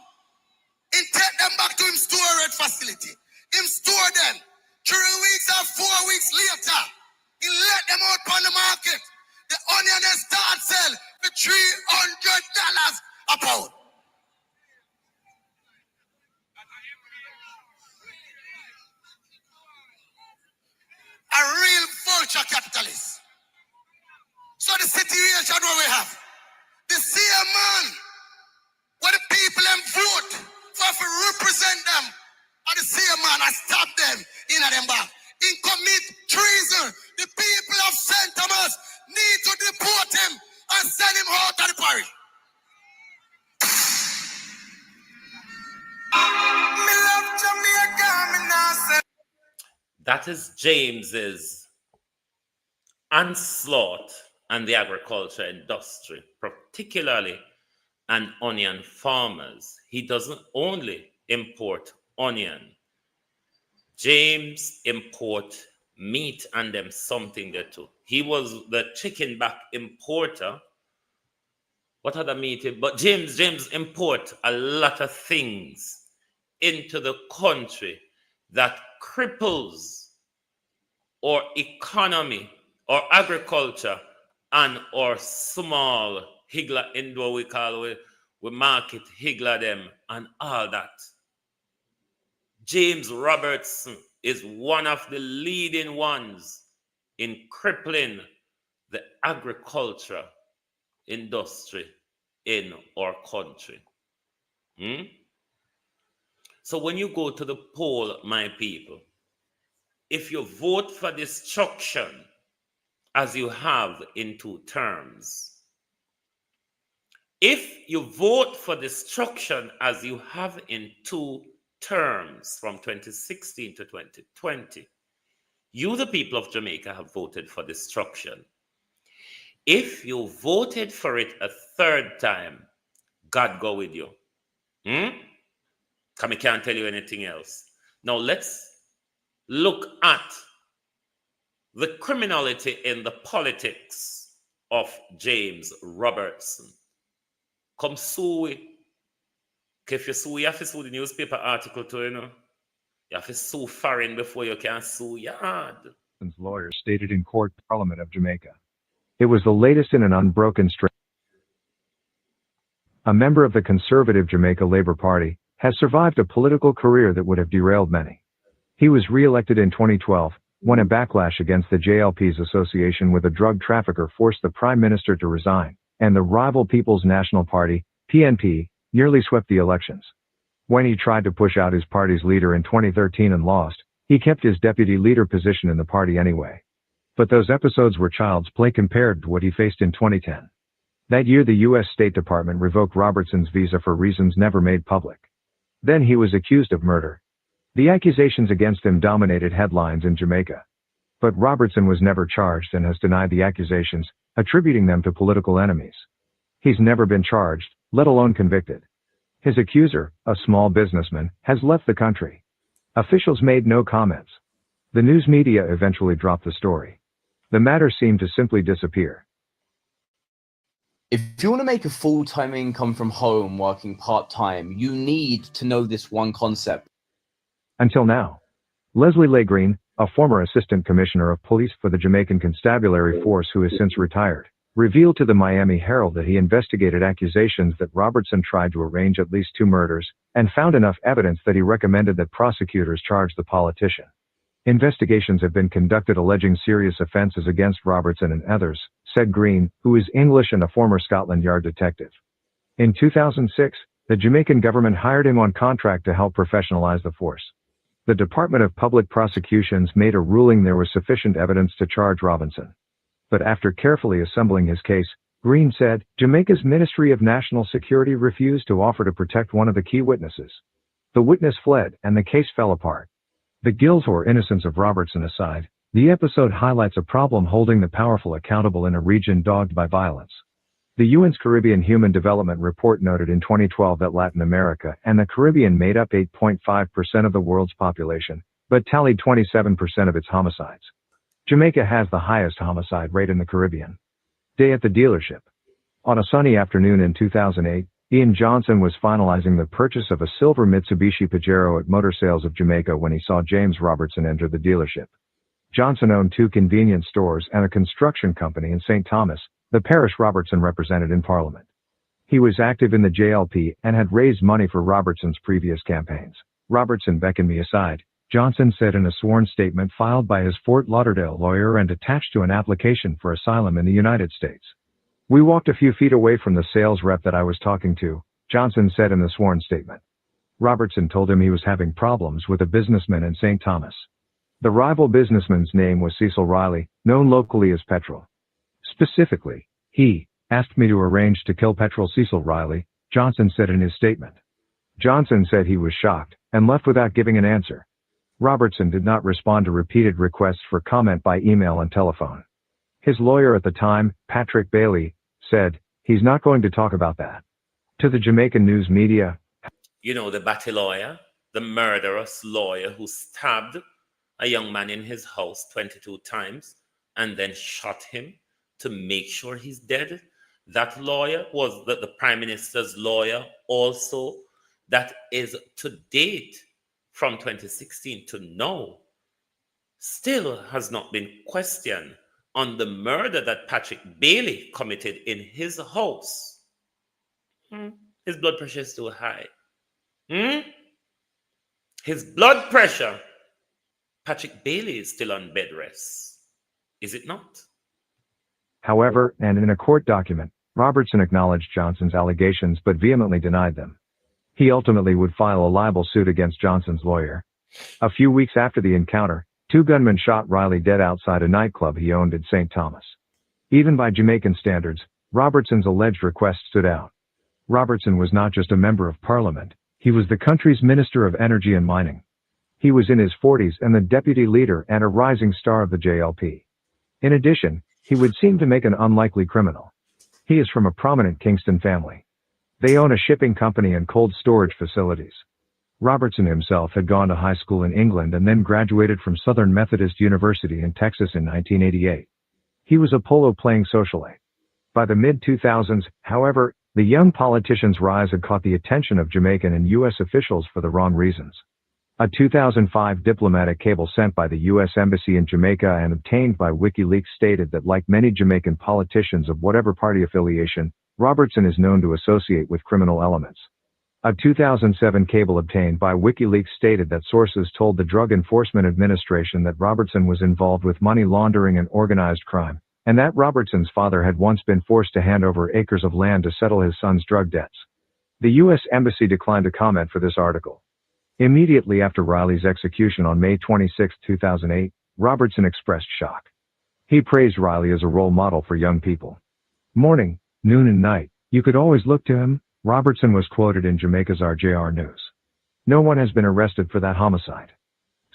And take them back to him storage facility. Him store them. 3 weeks or 4 weeks later, he let them out on the market. The onion they start sell for $300 a pound. A real vulture capitalist. So the situation what we have, the same man, where the people them vote for to represent them, and the same man has stabbed them in them back. In commit treason, the people of St. Thomas need to deport him and send him out of the parish. Me love Jamaica, me now say. That is James's onslaught on the agriculture industry, particularly on onion farmers. He doesn't only import onion. James import meat and them something there too. He was the chicken back importer. What other meat? But James import a lot of things into the country that cripples our economy, our agriculture, and our small higgler indoor we call we market higgler them and all that. James Robertson is one of the leading ones in crippling the agriculture industry in our country. So when you go to the poll, my people, if you vote for destruction as you have in 2 terms, if you vote for destruction as you have in 2 terms from 2016 to 2020, you, the people of Jamaica, have voted for destruction. If you voted for it a 3rd time, God go with you. Because I can't tell you anything else. Now let's look at the criminality in the politics of James Robertson. Come sue it. If you sue, you have to sue the newspaper article too, you know. You have to sue foreign before you can sue yard. Lawyer stated in court Parliament of Jamaica. It was the latest in an unbroken string. A member of the conservative Jamaica Labour Party has survived a political career that would have derailed many. He was re-elected in 2012, when a backlash against the JLP's association with a drug trafficker forced the Prime Minister to resign, and the rival People's National Party, PNP, nearly swept the elections. When he tried to push out his party's leader in 2013 and lost, he kept his deputy leader position in the party anyway. But those episodes were child's play compared to what he faced in 2010. That year the U.S. State Department revoked Robertson's visa for reasons never made public. Then he was accused of murder. The accusations against him dominated headlines in Jamaica. But Robertson was never charged and has denied the accusations, attributing them to political enemies. He's never been charged, let alone convicted. His accuser, a small businessman, has left the country. Officials made no comments. The news media eventually dropped the story. The matter seemed to simply disappear. If you want to make a full-time income from home working part-time, you need to know this one concept. Until now. Leslie Legreen, a former assistant commissioner of police for the Jamaican Constabulary Force who has since retired, revealed to the Miami Herald that he investigated accusations that Robertson tried to arrange at least 2 murders, and found enough evidence that he recommended that prosecutors charge the politician. Investigations have been conducted alleging serious offenses against Robertson and others, said Green, who is English and a former Scotland Yard detective. In 2006, the Jamaican government hired him on contract to help professionalize the force. The Department of Public Prosecutions made a ruling there was sufficient evidence to charge Robinson. But after carefully assembling his case, Green said, Jamaica's Ministry of National Security refused to offer to protect one of the key witnesses. The witness fled, and the case fell apart. The guilt or innocence of Robertson aside, the episode highlights a problem holding the powerful accountable in a region dogged by violence. The UN's Caribbean Human Development Report noted in 2012 that Latin America and the Caribbean made up 8.5% of the world's population, but tallied 27% of its homicides. Jamaica has the highest homicide rate in the Caribbean. Day at the dealership. On a sunny afternoon in 2008, Ian Johnson was finalizing the purchase of a silver Mitsubishi Pajero at Motor Sales of Jamaica when he saw James Robertson enter the dealership. Johnson owned 2 convenience stores and a construction company in St. Thomas, the parish Robertson represented in Parliament. He was active in the JLP and had raised money for Robertson's previous campaigns. Robertson beckoned me aside, Johnson said in a sworn statement filed by his Fort Lauderdale lawyer and attached to an application for asylum in the United States. We walked a few feet away from the sales rep that I was talking to, Johnson said in the sworn statement. Robertson told him he was having problems with a businessman in St. Thomas. The rival businessman's name was Cecil Riley, known locally as Petrol. Specifically, he asked me to arrange to kill Petrol Cecil Riley, Johnson said in his statement. Johnson said he was shocked and left without giving an answer. Robertson did not respond to repeated requests for comment by email and telephone. His lawyer at the time, Patrick Bailey, said, he's not going to talk about that. To the Jamaican news media. You know, the batty lawyer, the murderous lawyer who stabbed a young man in his house 22 times and then shot him to make sure he's dead. That lawyer was the Prime Minister's lawyer also. That is to date, from 2016 to now, still has not been questioned on the murder that Patrick Bailey committed in his house. His blood pressure is too high. His blood pressure. Patrick Bailey is still on bed rest. Is it not? However, and in a court document, Robertson acknowledged Johnson's allegations but vehemently denied them. He ultimately would file a libel suit against Johnson's lawyer. A few weeks after the encounter, 2 gunmen shot Riley dead outside a nightclub he owned in St. Thomas. Even by Jamaican standards, Robertson's alleged request stood out. Robertson was not just a member of parliament, he was the country's Minister of Energy and Mining. He was in his 40s and the deputy leader and a rising star of the JLP. In addition, he would seem to make an unlikely criminal. He is from a prominent Kingston family. They own a shipping company and cold storage facilities. Robertson himself had gone to high school in England and then graduated from Southern Methodist University in Texas in 1988. He was a polo-playing socialite. By the mid-2000s, however, the young politician's rise had caught the attention of Jamaican and U.S. officials for the wrong reasons. A 2005 diplomatic cable sent by the U.S. Embassy in Jamaica and obtained by WikiLeaks stated that like many Jamaican politicians of whatever party affiliation, Robertson is known to associate with criminal elements. A 2007 cable obtained by WikiLeaks stated that sources told the Drug Enforcement Administration that Robertson was involved with money laundering and organized crime, and that Robertson's father had once been forced to hand over acres of land to settle his son's drug debts. The U.S. Embassy declined to comment for this article. Immediately after Riley's execution on May 26, 2008, Robertson expressed shock. He praised Riley as a role model for young people. Morning, noon and night, you could always look to him, Robertson was quoted in Jamaica's RJR News. No one has been arrested for that homicide.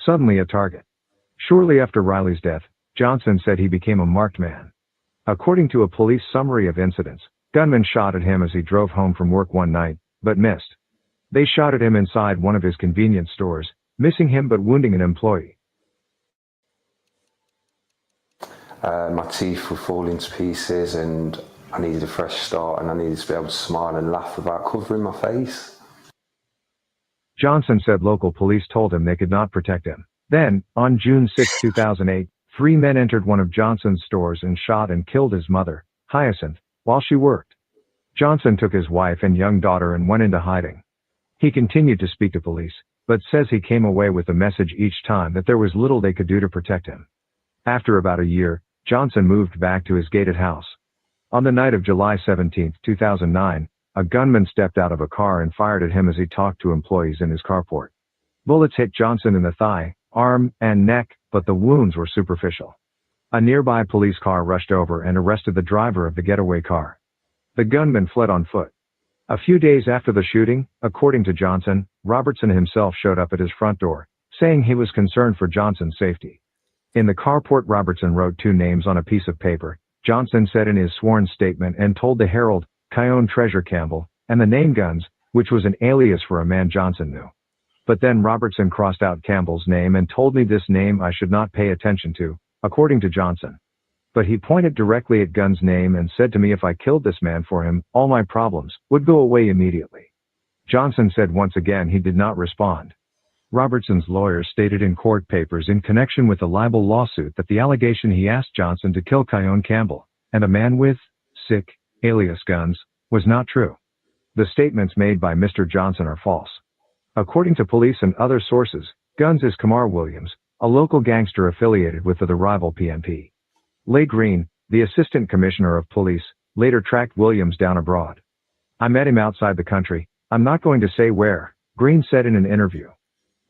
Suddenly a target. Shortly after Riley's death, Johnson said he became a marked man. According to a police summary of incidents, Gunmen shot at him as he drove home from work one night, but missed. They shot at him inside one of his convenience stores, missing him but wounding an employee. My teeth were falling to pieces and I needed a fresh start and I needed to be able to smile and laugh without covering my face. Johnson said local police told him they could not protect him. Then, on June 6, 2008, 3 men entered one of Johnson's stores and shot and killed his mother, Hyacinth, while she worked. Johnson took his wife and young daughter and went into hiding. He continued to speak to police, but says he came away with the message each time that there was little they could do to protect him. After about a year, Johnson moved back to his gated house. On the night of July 17, 2009, a gunman stepped out of a car and fired at him as he talked to employees in his carport. Bullets hit Johnson in the thigh, arm, and neck, but the wounds were superficial. A nearby police car rushed over and arrested the driver of the getaway car. The gunman fled on foot. A few days after the shooting, according to Johnson, Robertson himself showed up at his front door, saying he was concerned for Johnson's safety. In the carport, Robertson wrote 2 names on a piece of paper, Johnson said in his sworn statement, and told the Herald, Kyone Treasure Campbell, and the name Guns, which was an alias for a man Johnson knew. But then Robertson crossed out Campbell's name and told me this name I should not pay attention to, according to Johnson. But he pointed directly at Guns' name and said to me if I killed this man for him, all my problems would go away immediately. Johnson said once again he did not respond. Robertson's lawyer stated in court papers in connection with the libel lawsuit that the allegation he asked Johnson to kill Kyone Campbell, and a man with, alias Guns, was not true. The statements made by Mr. Johnson are false. According to police and other sources, Guns is Kamar Williams, a local gangster affiliated with the rival PNP. Leigh Green, the assistant commissioner of police, later tracked Williams down abroad. I met him outside the country, I'm not going to say where, Green said in an interview.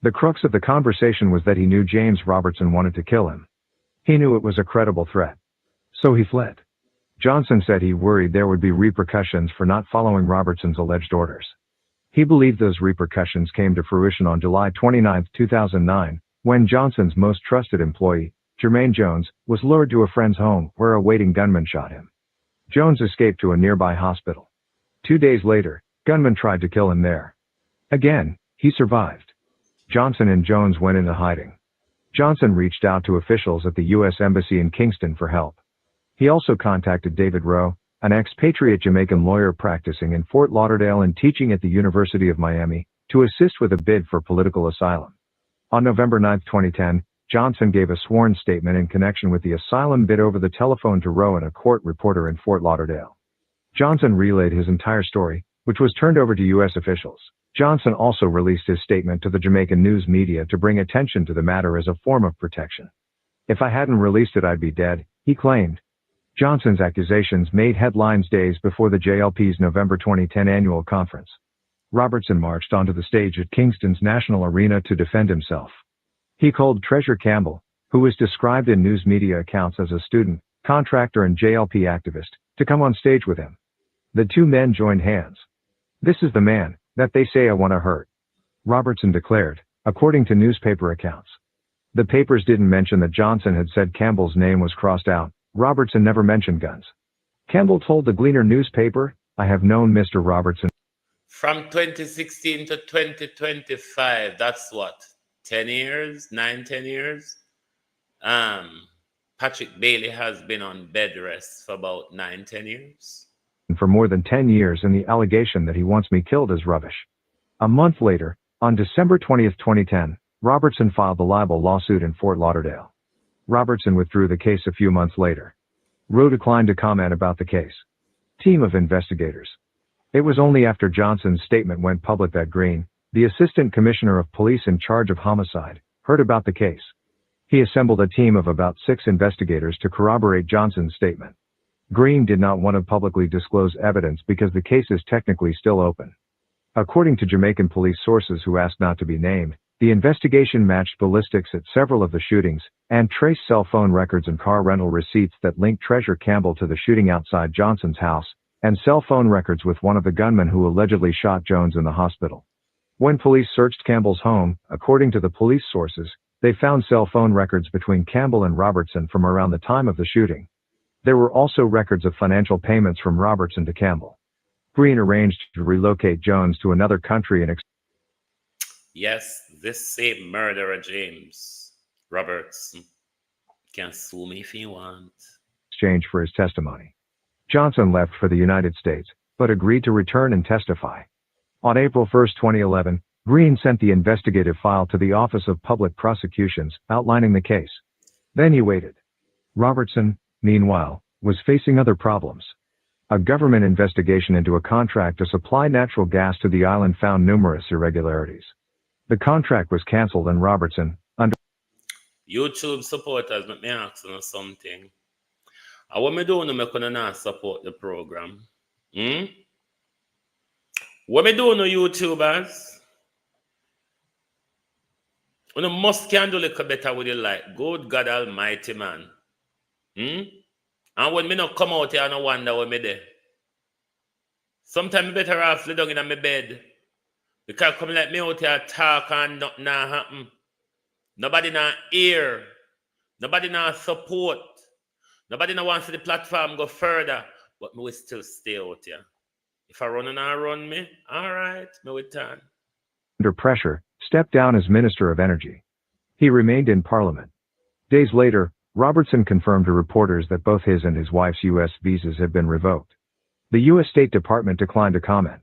The crux of the conversation was that he knew James Robertson wanted to kill him. He knew it was a credible threat. So he fled. Johnson said he worried there would be repercussions for not following Robertson's alleged orders. He believed those repercussions came to fruition on July 29, 2009, when Johnson's most trusted employee, Jermaine Jones, was lured to a friend's home where a waiting gunman shot him. Jones escaped to a nearby hospital. 2 days later, gunmen tried to kill him there. Again, he survived. Johnson and Jones went into hiding. Johnson reached out to officials at the U.S. Embassy in Kingston for help. He also contacted David Rowe, an expatriate Jamaican lawyer practicing in Fort Lauderdale and teaching at the University of Miami, to assist with a bid for political asylum. On November 9, 2010, Johnson gave a sworn statement in connection with the asylum bid over the telephone to Rowe and a court reporter in Fort Lauderdale. Johnson relayed his entire story, which was turned over to U.S. officials. Johnson also released his statement to the Jamaican news media to bring attention to the matter as a form of protection. If I hadn't released it, I'd be dead, he claimed. Johnson's accusations made headlines days before the JLP's November 2010 annual conference. Robertson marched onto the stage at Kingston's National Arena to defend himself. He called Treasure Campbell, who was described in news media accounts as a student, contractor and JLP activist, to come on stage with him. The 2 men joined hands. This is the man that they say I want to hurt, Robertson declared, according to newspaper accounts. The papers didn't mention that Johnson had said Campbell's name was crossed out. Robertson never mentioned Guns. Campbell told the Gleaner newspaper, I have known Mr. Robertson. From 2016 to 2025, that's what? 10 years? 9-10 years? Patrick Bailey has been on bed rest for about 9-10 years. For more than 10 years, and the allegation that he wants me killed is rubbish. A month later, on December 20, 2010, Robertson filed the libel lawsuit in Fort Lauderdale. Robertson withdrew the case a few months later. Rowe declined to comment about the case. Team of investigators. It was only after Johnson's statement went public that Green, the assistant commissioner of police in charge of homicide, heard about the case. He assembled a team of about 6 investigators to corroborate Johnson's statement. Green did not want to publicly disclose evidence because the case is technically still open. According to Jamaican police sources who asked not to be named, the investigation matched ballistics at several of the shootings and traced cell phone records and car rental receipts that linked Treasure Campbell to the shooting outside Johnson's house, and cell phone records with one of the gunmen who allegedly shot Jones in the hospital. When police searched Campbell's home, according to the police sources, they found cell phone records between Campbell and Robertson from around the time of the shooting. There were also records of financial payments from Robertson to Campbell. Green arranged to relocate Jones to another country and Yes, this same murderer, James Robertson, can sue me if he wants. exchange for his testimony. Johnson left for the United States, but agreed to return and testify. On April 1, 2011, Green sent the investigative file to the Office of Public Prosecutions, outlining the case. Then he waited. Robertson, meanwhile, was facing other problems. A government investigation into a contract to supply natural gas to the island found numerous irregularities. The contract was cancelled and Robertson, under YouTube supporters, let me ask you something. What me do no me gonna not support the program? What me do no YouTubers? You must can do a little better with your life. Good God Almighty, man. And when me not come out here, I no wonder where me there. Sometimes better off lay down in my bed. Because come let me out here talk and nothing nah happen. Nobody not hear. Nobody not support. Nobody not wants the platform go further. But me will still stay out here. If I run and I run me, all right, me will turn. Under pressure, stepped down as Minister of Energy. He remained in Parliament. Days later, Robertson confirmed to reporters that both his and his wife's U.S. visas had been revoked. The U.S. State Department declined to comment.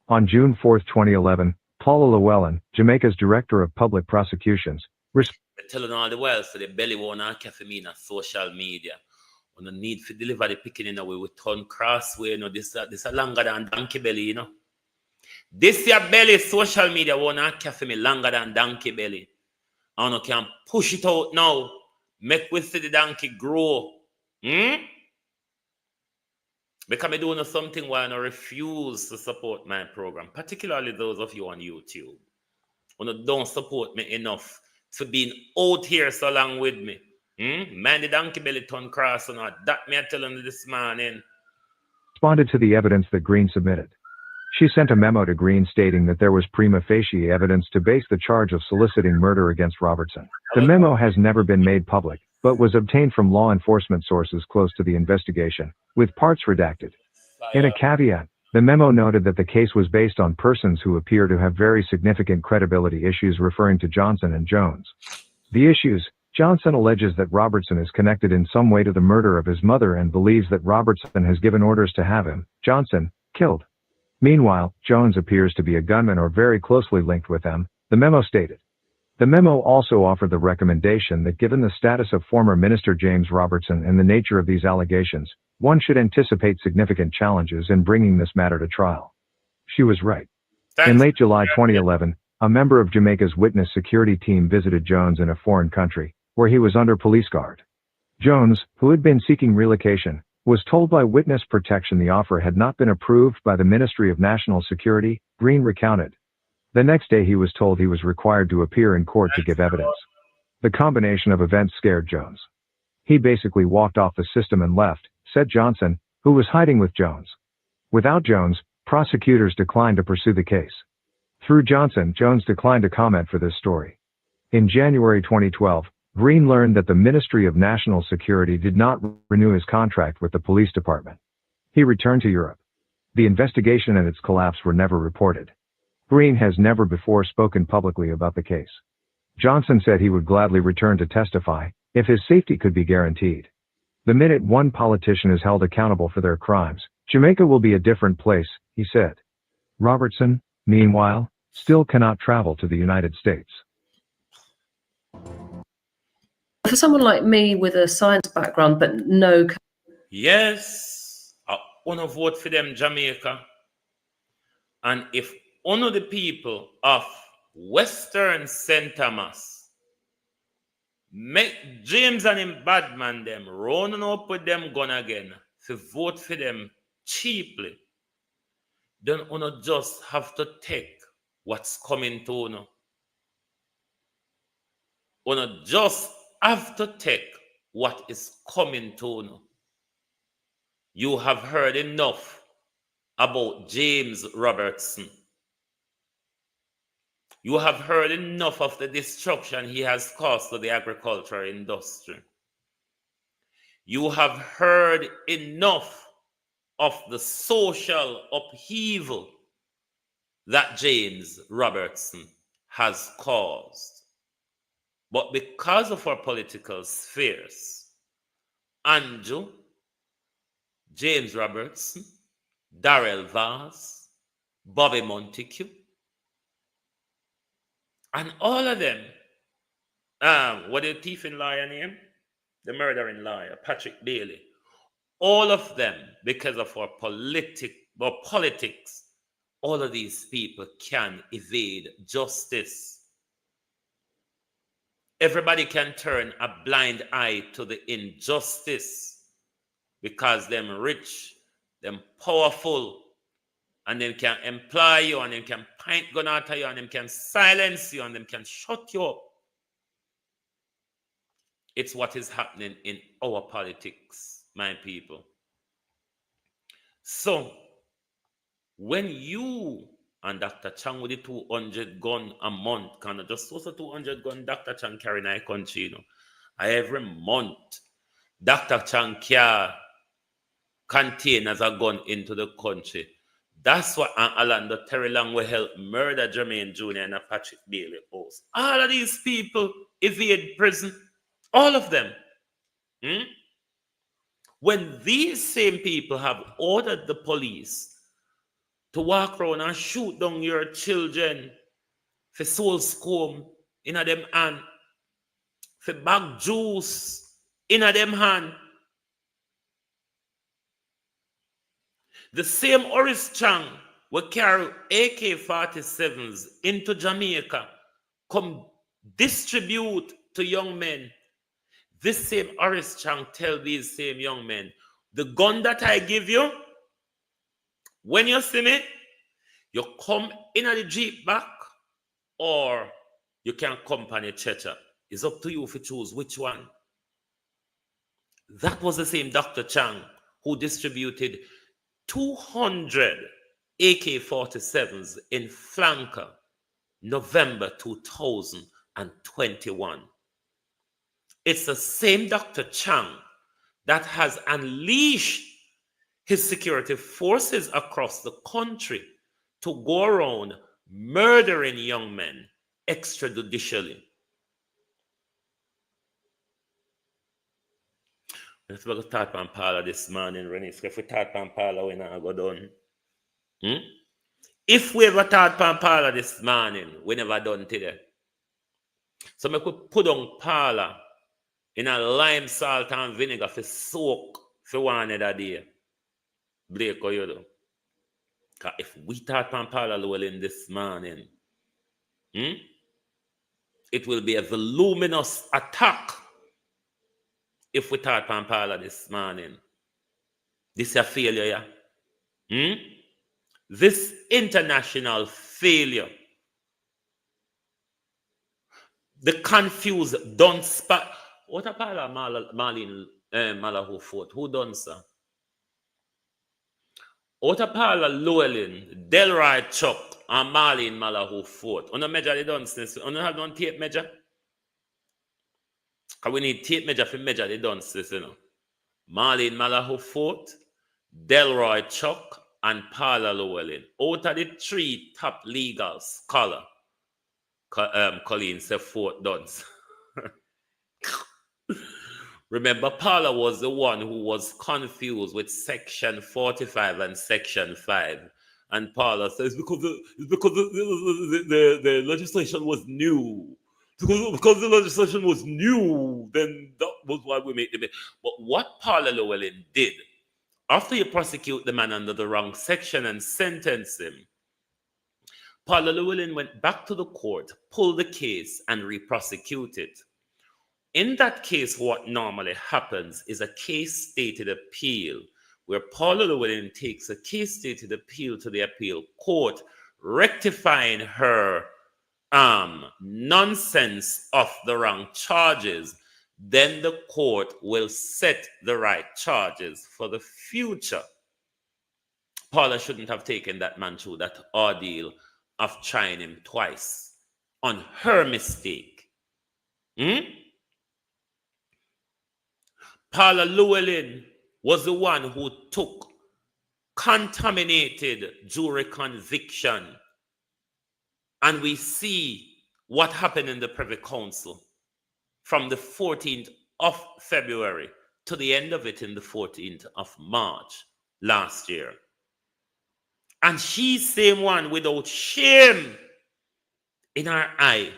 On June 4, 2011, Paula Llewellyn, Jamaica's Director of Public Prosecutions, telling all the while so the belly won't cafe me in social media. On the need to deliver the picking in a way with turn crossway, this a longer than donkey belly, This your belly social media won't cafe me longer than donkey belly. I don't can push it out now. Make we see the donkey grow. Because I do something why I refuse to support my program, particularly those of you on YouTube. When don't support me enough to being out here so long with me. Man, the donkey belly turn cross or not. That me I telling you this morning. responded to the evidence that Green submitted. She sent a memo to Green stating that there was prima facie evidence to base the charge of soliciting murder against Robertson. The memo has never been made public, but was obtained from law enforcement sources close to the investigation, with parts redacted. In a caveat, the memo noted that the case was based on persons who appear to have very significant credibility issues, referring to Johnson and Jones. The issues: Johnson alleges that Robertson is connected in some way to the murder of his mother and believes that Robertson has given orders to have him, Johnson, killed. Meanwhile, Jones appears to be a gunman or very closely linked with them, the memo stated. The memo also offered the recommendation that given the status of former Minister James Robertson and the nature of these allegations, one should anticipate significant challenges in bringing this matter to trial. She was right. In late July 2011, a member of Jamaica's witness security team visited Jones in a foreign country, where he was under police guard. Jones, who had been seeking relocation, was told by witness protection the offer had not been approved by the Ministry of National Security, Green recounted. The next day he was told he was required to appear in court to give evidence. The combination of events scared Jones. He basically walked off the system and left, said Johnson, who was hiding with Jones. Without Jones, prosecutors declined to pursue the case. Through Johnson, Jones declined to comment for this story. In January 2012, Green learned that the Ministry of National Security did not renew his contract with the police department. He returned to Europe. The investigation and its collapse were never reported. Green has never before spoken publicly about the case. Johnson said he would gladly return to testify, if his safety could be guaranteed. The minute one politician is held accountable for their crimes, Jamaica will be a different place, he said. Robertson, meanwhile, still cannot travel to the United States. For someone like me with a science background but no... Yes, I want to vote for them, Jamaica. And if one of the people of Western St. Thomas make James and him bad man them running up with them gun again to vote for them cheaply, then you just have to take what's coming to you. You just have to take what is coming to you. You have heard enough about James Robertson. You have heard enough of the destruction he has caused to the agricultural industry. You have heard enough of the social upheaval that James Robertson has caused. But because of our political spheres, Andrew, James Robertson, Darrell Vaz, Bobby Montague, and all of them, what the thief in liar name? The murdering liar, Patrick Bailey. All of them, because of our politics, all of these people can evade justice. Everybody can turn a blind eye to the injustice because them rich, them powerful, and them can employ you, and them can point gun at you, and them can silence you, and them can shut you up. It's what is happening in our politics, my people. So, when you and Dr. Chang with the 200 gun a month, kind of just also 200 gun Dr. Chang carry in our country, you know. Every month, Dr. Chang carry containers a gun into the country. That's what Orlando Terry Long will help murder Jermaine Jr. and Patrick Bailey house. All of these people evade prison. All of them. When these same people have ordered the police to walk around and shoot down your children for soul scum in a them hand, for bag juice in a them hand, the same Oris Chang will carry AK-47s into Jamaica, come distribute to young men. This same Oris Chang tell these same young men, the gun that I give you, when you see me, you come in the Jeep back, or you can accompany Checha. It's up to you if you choose which one. That was the same Dr. Chang who distributed 200 AK-47s in Flanker, November 2021. It's the same Dr. Chang that has unleashed his security forces across the country to go around murdering young men extrajudicially. Let's go start on Paula this morning, Rennie. If we start on Paula, we're not go done. If we ever start on Paula this morning, we never done today. So we could put on Paula in a lime, salt, and vinegar for soak for one another day. Blake, how you do? Because if we start on Paula Llewellyn this morning, it will be a voluminous attack. If we start on Paula this morning, this is a failure, yeah? This international failure, the confused don't spot. What a Paula Marlene Malahu Fort? Who done so? What a Paula Llewellyn, Delroy Chuck, and Marlene Malahu Fort? On the measure they done since. On the have done tape measure? Because we need tape measure for measure they done since, you know. Marlene Malahu Fort, Delroy Chuck, and Paula Llewellyn. Out of the three top legal scholars, Colleen said Fort Duns. Remember, Paula was the one who was confused with Section 45 and Section 5. And Paula says, because the legislation was new. Because the legislation was new, then that was why we made the bill. But what Paula Llewellyn did, after you prosecute the man under the wrong section and sentence him, Paula Llewellyn went back to the court, pulled the case, and re-prosecuted it. In that case, what normally happens is a case-stated appeal, where Paula Llewellyn takes a case-stated appeal to the appeal court, rectifying her nonsense of the wrong charges. Then the court will set the right charges for the future. Paula shouldn't have taken that man through that ordeal of trying him twice on her mistake. Paula Llewellyn was the one who took contaminated jury conviction. And we see what happened in the Privy Council from the 14th of February to the end of it in the 14th of March last year. And she's same one without shame in her eye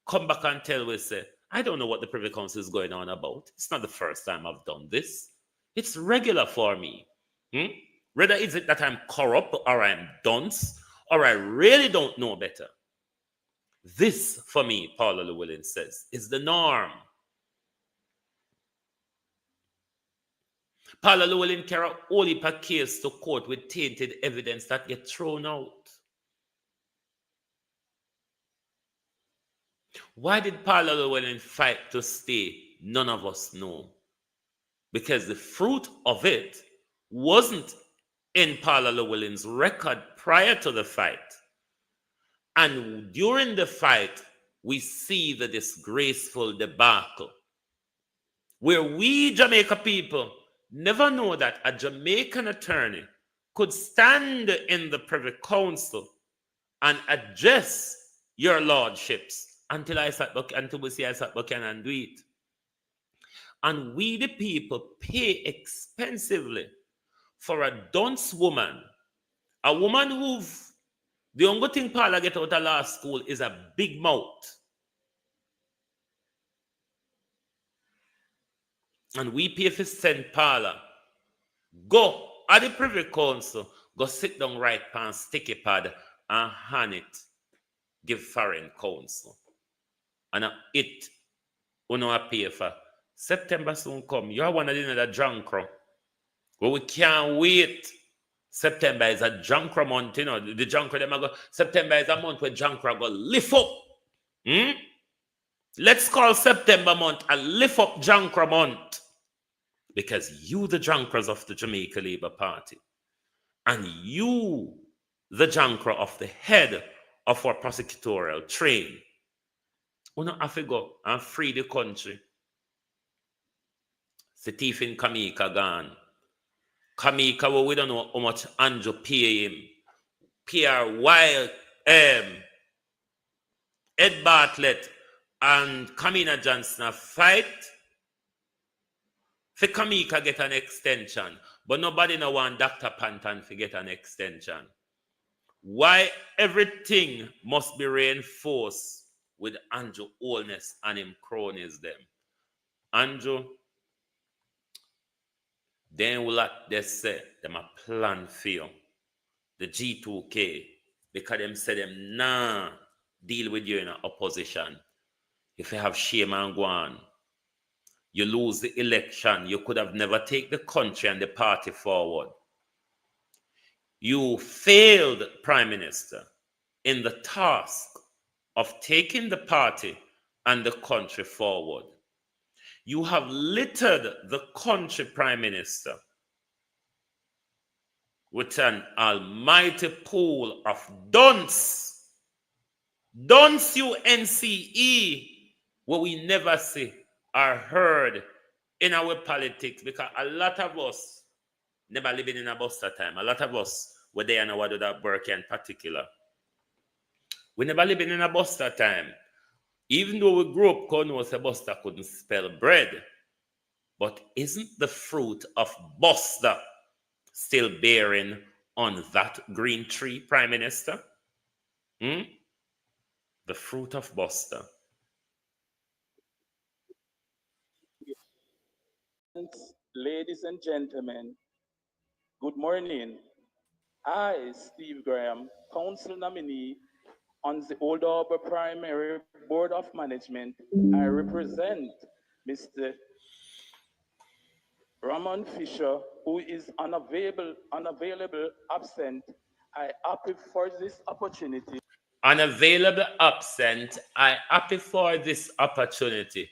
come back and tell we, say, I don't know what the Privy Council is going on about. It's not the first time I've done this. It's regular for me. Whether is it that I'm corrupt or I'm dunce or I really don't know better. This, for me, Paula Llewellyn says, is the norm. Paula Llewellyn carry a whole heap of case to court with tainted evidence that get thrown out. Why did Paula Llewellyn fight to stay? None of us know. Because the fruit of it wasn't in Paula Llewellyn's record prior to the fight. And during the fight, we see the disgraceful debacle where we Jamaica people never know that a Jamaican attorney could stand in the Privy Council and address your lordships until we see I sat back and do it. And we the people pay expensively for a dunce woman, a woman who the only thing Paula get out of law school is a big mouth. And we pay for send Paula. Go at the Privy Council, go sit down right pan sticky pad and hand it. Give foreign counsel. And it uno pay for. September soon come. You're one of the other drunk crow. Well, we can't wait. September is a Jankra month, you know. The Jankra, them go. September is a month where Jankra go lift up. Let's call September month a lift up Jankra month. Because you, the Jankras of the Jamaica Labour Party, and you, the Jankra of the head of our prosecutorial train, we don't have to go and free the country. The thief in Kamika gone. Kamika, well, we don't know how much Andrew pay him. Pierre Wild, Ed Bartlett, and Kamina Johnson fight. For Kamika get an extension, but nobody no want Dr. Panton to get an extension. Why everything must be reinforced with Andrew Holness and him cronies them? Andrew, then will they say them a plan for you, the G2K, because them say them nah deal with you in opposition. If you have shame and go on, you lose the election, you could have never taken the country and the party forward. You failed, Prime Minister, in the task of taking the party and the country forward. You have littered the country, Prime Minister, with an almighty pool of dunce. Dunce, you NCE, what we never see or heard in our politics, because a lot of us never living in a Buster time. A lot of us were there in our that Berkeley in particular. We never living in a Buster time. Even though we grew up, because Buster couldn't spell bread. But isn't the fruit of Buster still bearing on that green tree, Prime Minister? The fruit of Buster. Ladies and gentlemen, good morning. I, Steve Graham, council nominee on the Old Harbour Primary Board of Management, I represent Mr. Ramon Fisher, who is unavailable, absent. I happy for this opportunity. Unavailable, absent. I happy for this opportunity.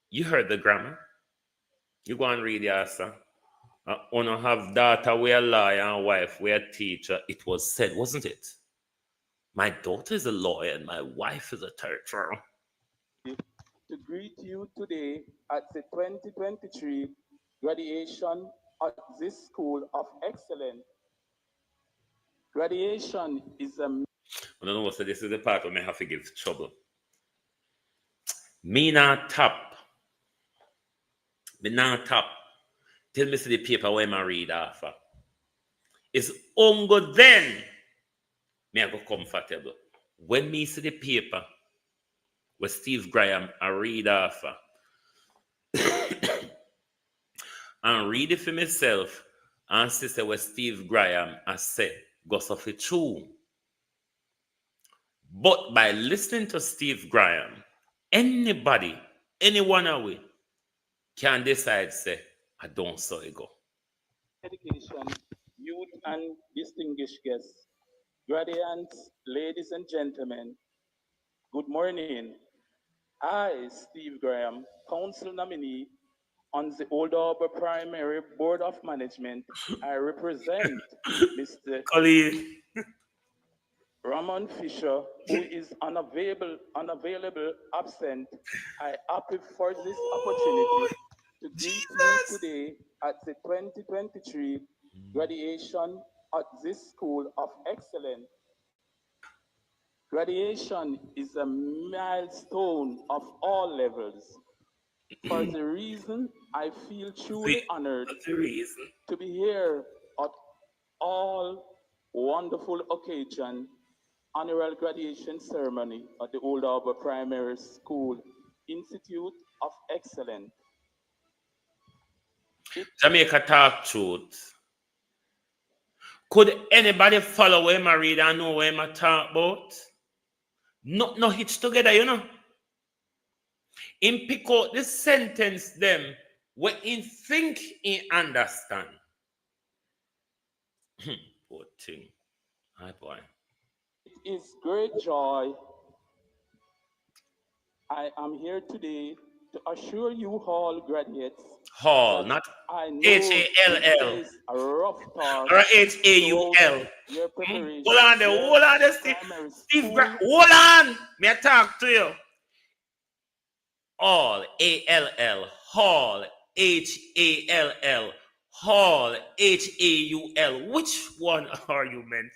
You heard the grammar. You go and read the answer. I want to have daughter, we a lawyer, and wife, we a teacher. It was said, wasn't it? My daughter is a lawyer and my wife is a teacher. to greet you today at the 2023 graduation at this School of Excellence. Graduation is a... I don't know what, so this is the part where I have to give trouble. Me not top. Me not top. Tell me see the paper where I read after. It's only then me I go comfortable. When me see the paper where Steve Graham I read after and read it for myself and see what Steve Graham I said goes off it true. But by listening to Steve Graham, anybody, anyone away can decide say, I don't saw it go. Education, youth and distinguished guests, graduates, ladies and gentlemen, good morning. I, Steve Graham, council nominee on the Old Harbour Primary Board of Management, I represent Mr. Ramon Fisher, who is unavailable, absent. I happy for this opportunity to greet you today at the 2023 graduation at this School of Excellence. Graduation is a milestone of all levels. For the reason I feel truly honored to be here at all wonderful occasion, annual graduation ceremony at the Old Harbour Primary School Institute of Excellence. Jamaica talk truth. Could anybody follow where I read and know where I talk about? No hitch together, you know. Him pick out the sentence them where he think he understand. Poor thing. Hi boy. It is great joy. I am here today to assure you all graduates. Hall, not H-A-L-L. A rough start. Or H-A-U-L. Your preparation. Hold on there, Steve. Hold on. May I talk to you? All, A-L-L. Hall, H-A-L-L. Hall, H-A-U-L. Which one are you meant?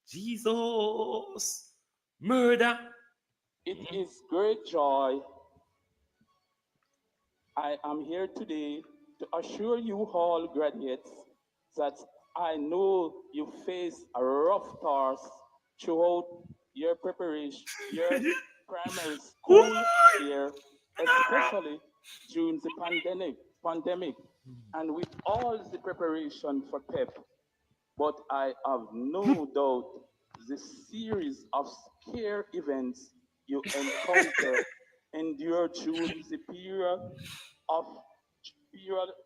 Jesus. Murder. It is great joy. I am here today to assure you all graduates that I know you face a rough task throughout your preparation, your primary school year, especially during the pandemic, and with all the preparation for PEP. But I have no doubt the series of scare events you endure during the period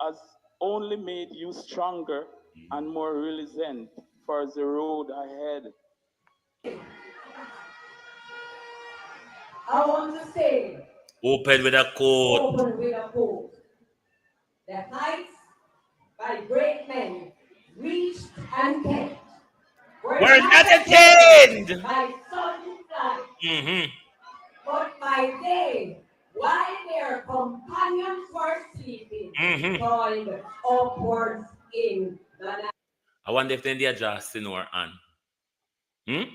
has only made you stronger and more resilient for the road ahead. I want to say, open with a quote. Open with a quote. The heights by great men reached and kept were not attained by sudden flight, but by day, while their companions were sleeping, toiled upwards in the night. I wonder if they are just in our hand.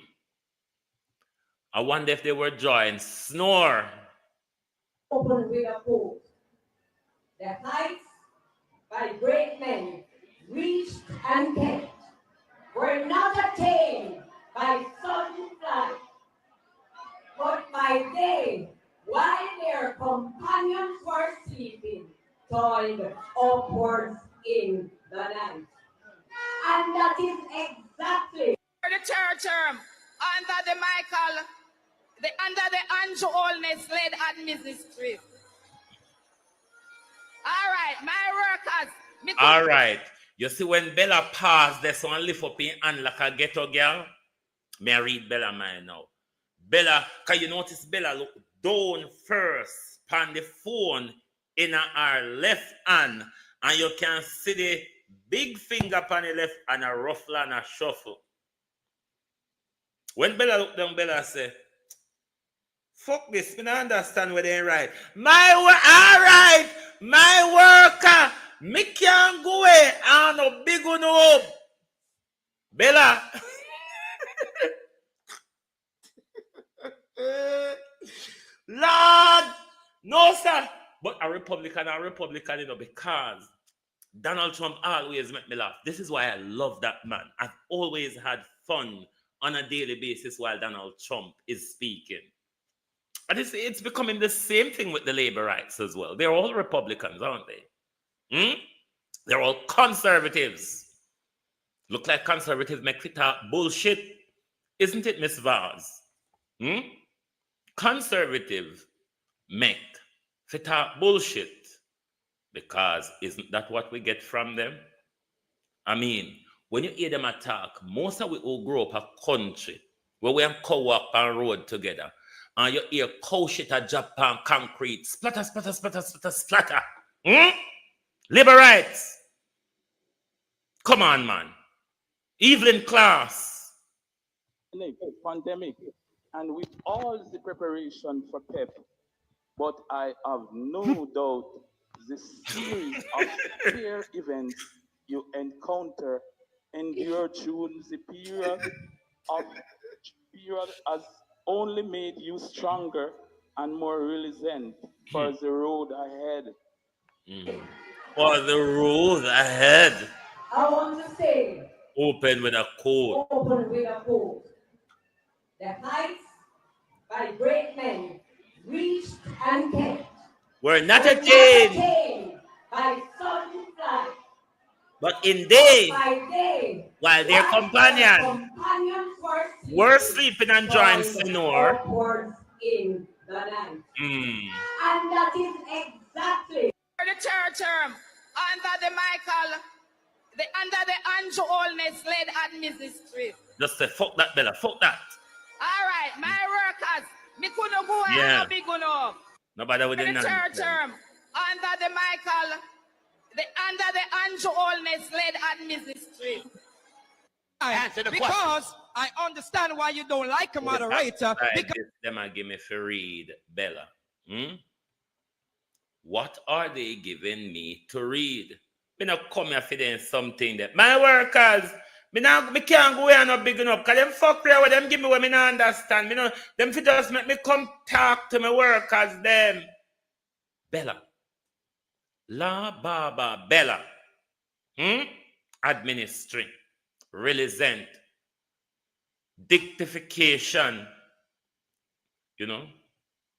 I wonder if they were joined. Snore. Open with a quote. The heights by great men reached and kept were not attained by sudden flight, but by day, while their companions were sleeping, toiled upwards in the night. And that is exactly the third term under the Andrew Holness led administration. All right, my workers. All right. You see, when Bella passed, there's one lift up in hand like a ghetto girl. May I read Bella mine now? Bella, can you notice Bella look down first on the phone in her left hand, and you can see the big finger on the left and a ruffle and a shuffle. When Bella looked down, Bella said, Fuck this, I don't understand what they right. Alright, my worker, me can't go away, I no big one up. Bella. Lord, no sir. But a Republican, you know, because Donald Trump always make me laugh. This is why I love that man. I've always had fun on a daily basis while Donald Trump is speaking. And it's becoming the same thing with the labor rights as well. They're all Republicans, aren't they? They're all conservatives. Look like conservatives make fit out bullshit. Isn't it, Miss Vaz? Conservative make fit out bullshit. Because isn't that what we get from them? I mean, when you hear them attack, most of we all grow up a country where we have cow walk and road together. And you hear cow shit at Japan concrete. Splatter, splatter, splatter, splatter, splatter. Labor rights. Come on, man. Evening class. Pandemic. And with all the preparation for PEP, but I have no doubt the series of fear events you encounter endure during the period has only made you stronger and more resilient for the road ahead. For the road ahead. I want to say, Open with a quote. open with a quote. The heights by great men reached and kept Were not attained by sudden flight, but in day, by day, while their companions were sleeping and drawing snore in the night. Mm. And that is exactly the third term under the Andrew Holness led administration. Just say fuck that, Bella, fuck that. All right, my workers, me couldn't go Yeah. and big enough. Nobody with the The third term under the Andrew Holness led administration. Answer the because I understand why you don't like a moderator. Because them are giving me for read, Bella. What are they giving me to read? Me not come here for them something that my workers. Me can't go here no big enough. Cause them fuck real with them give me what me not understand. Me know them fi just make me come talk to my workers them. Bella. La Baba Bella. Administering. Relisent. Dictification. You know?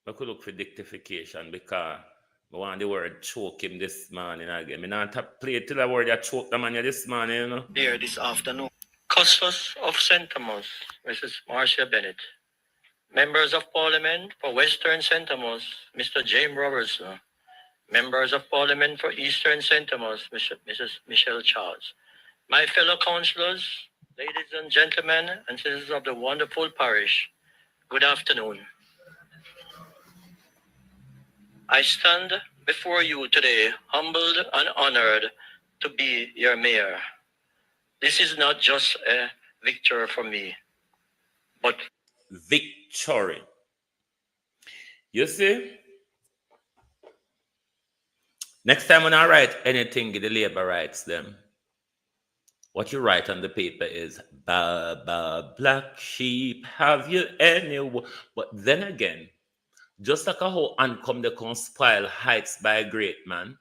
I could look for dictification because I want the word choke him this morning again. I not play till the word I choke the man this morning, you know. Here this afternoon. Custos of St. Thomas, Mrs. Marcia Bennett. Members of Parliament for Western St. Thomas, Mr. James Robertson. Members of Parliament for Eastern St. Thomas, Mrs. Michelle Charles. My fellow councillors, ladies and gentlemen, and citizens of the wonderful parish, good afternoon. I stand before you today, humbled and honored to be your mayor. This is not just a victory for me, but victory. You see? Next time when I write anything in the labor rights them, what you write on the paper is Baba black sheep, have you anyone? But then again, just like a how Ancome they can spoil heights by a great man,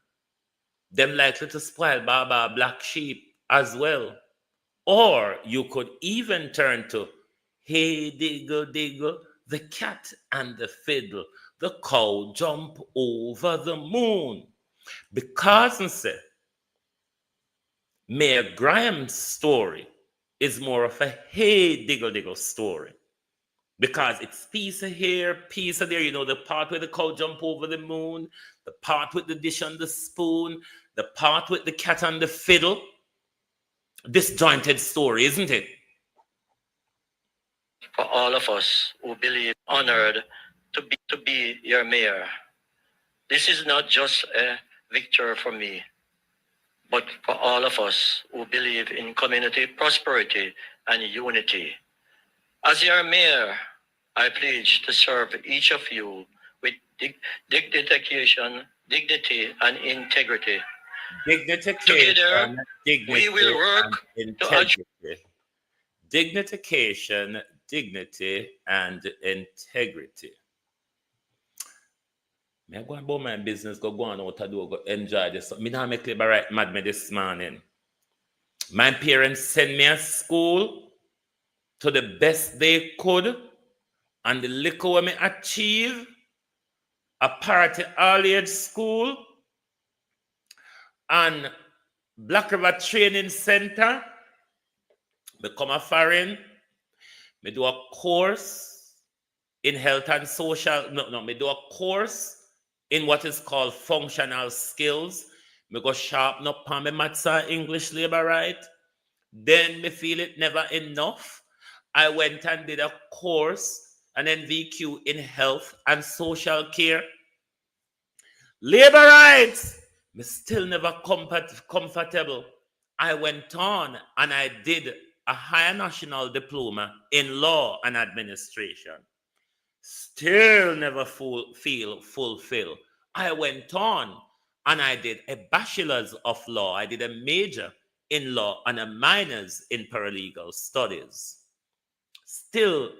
them likely to spoil Baba black sheep as well. Or you could even turn to Hey diggle diggle, the cat and the fiddle, the cow jump over the moon. Because I say, Mayor Graham's story is more of a hey diggle diggle story. Because it's piece of here, piece of there, you know, the part where the cow jump over the moon, the part with the dish and the spoon, the part with the cat and the fiddle. Disjointed story, isn't it? for all of us who believe honored to be your mayor. This is not just a victory for me, but for all of us who believe in community prosperity and unity. As your mayor, I pledge to serve each of you with dedication, dignity, and integrity. Together, we will work to achieve dignification, dignity, and integrity. Me go about my business, go on out the door, go enjoy this. Me not make labor right mad me this morning. My parents send me a school to the best they could, and the little way me achieve, a party all-age school, and Black River Training Center, become a foreign, me do a course in health and social, me do a course in what is called functional skills. Me go sharpen up on my maths and English labor right. Then me feel it never enough. I went and did a course, an NVQ in health and social care. Labor rights, me still never comfortable. I went on and I did a higher national diploma in law and administration. Still never feel fulfilled. I went on and I did a bachelor's of law. I did a major in law and a minor's in paralegal studies. Still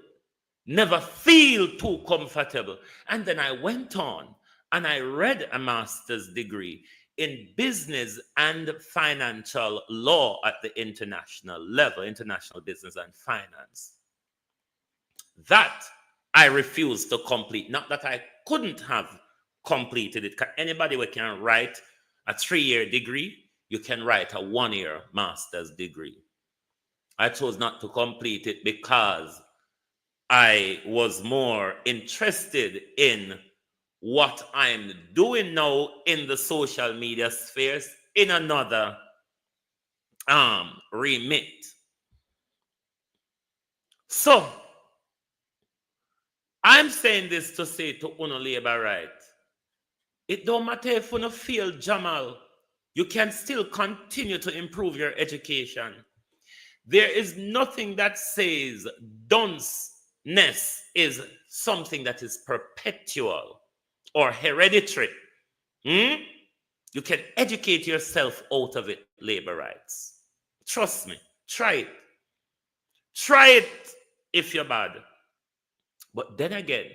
never feel too comfortable. And then I went on and I read a master's degree in business and financial law at the international level, international business and finance. That I refused to complete. Not that I couldn't have completed it. Anybody who can write a 3-year degree, you can write a 1-year master's degree. I chose not to complete it because I was more interested in what I'm doing now in the social media spheres in another remit. So, I'm saying this to say to Uno labor right. It don't matter if you don't feel Jamal, you can still continue to improve your education. There is nothing that says dunceness is something that is perpetual or hereditary. You can educate yourself out of it, labor rights. Trust me, try it. Try it if you're bad. But then again,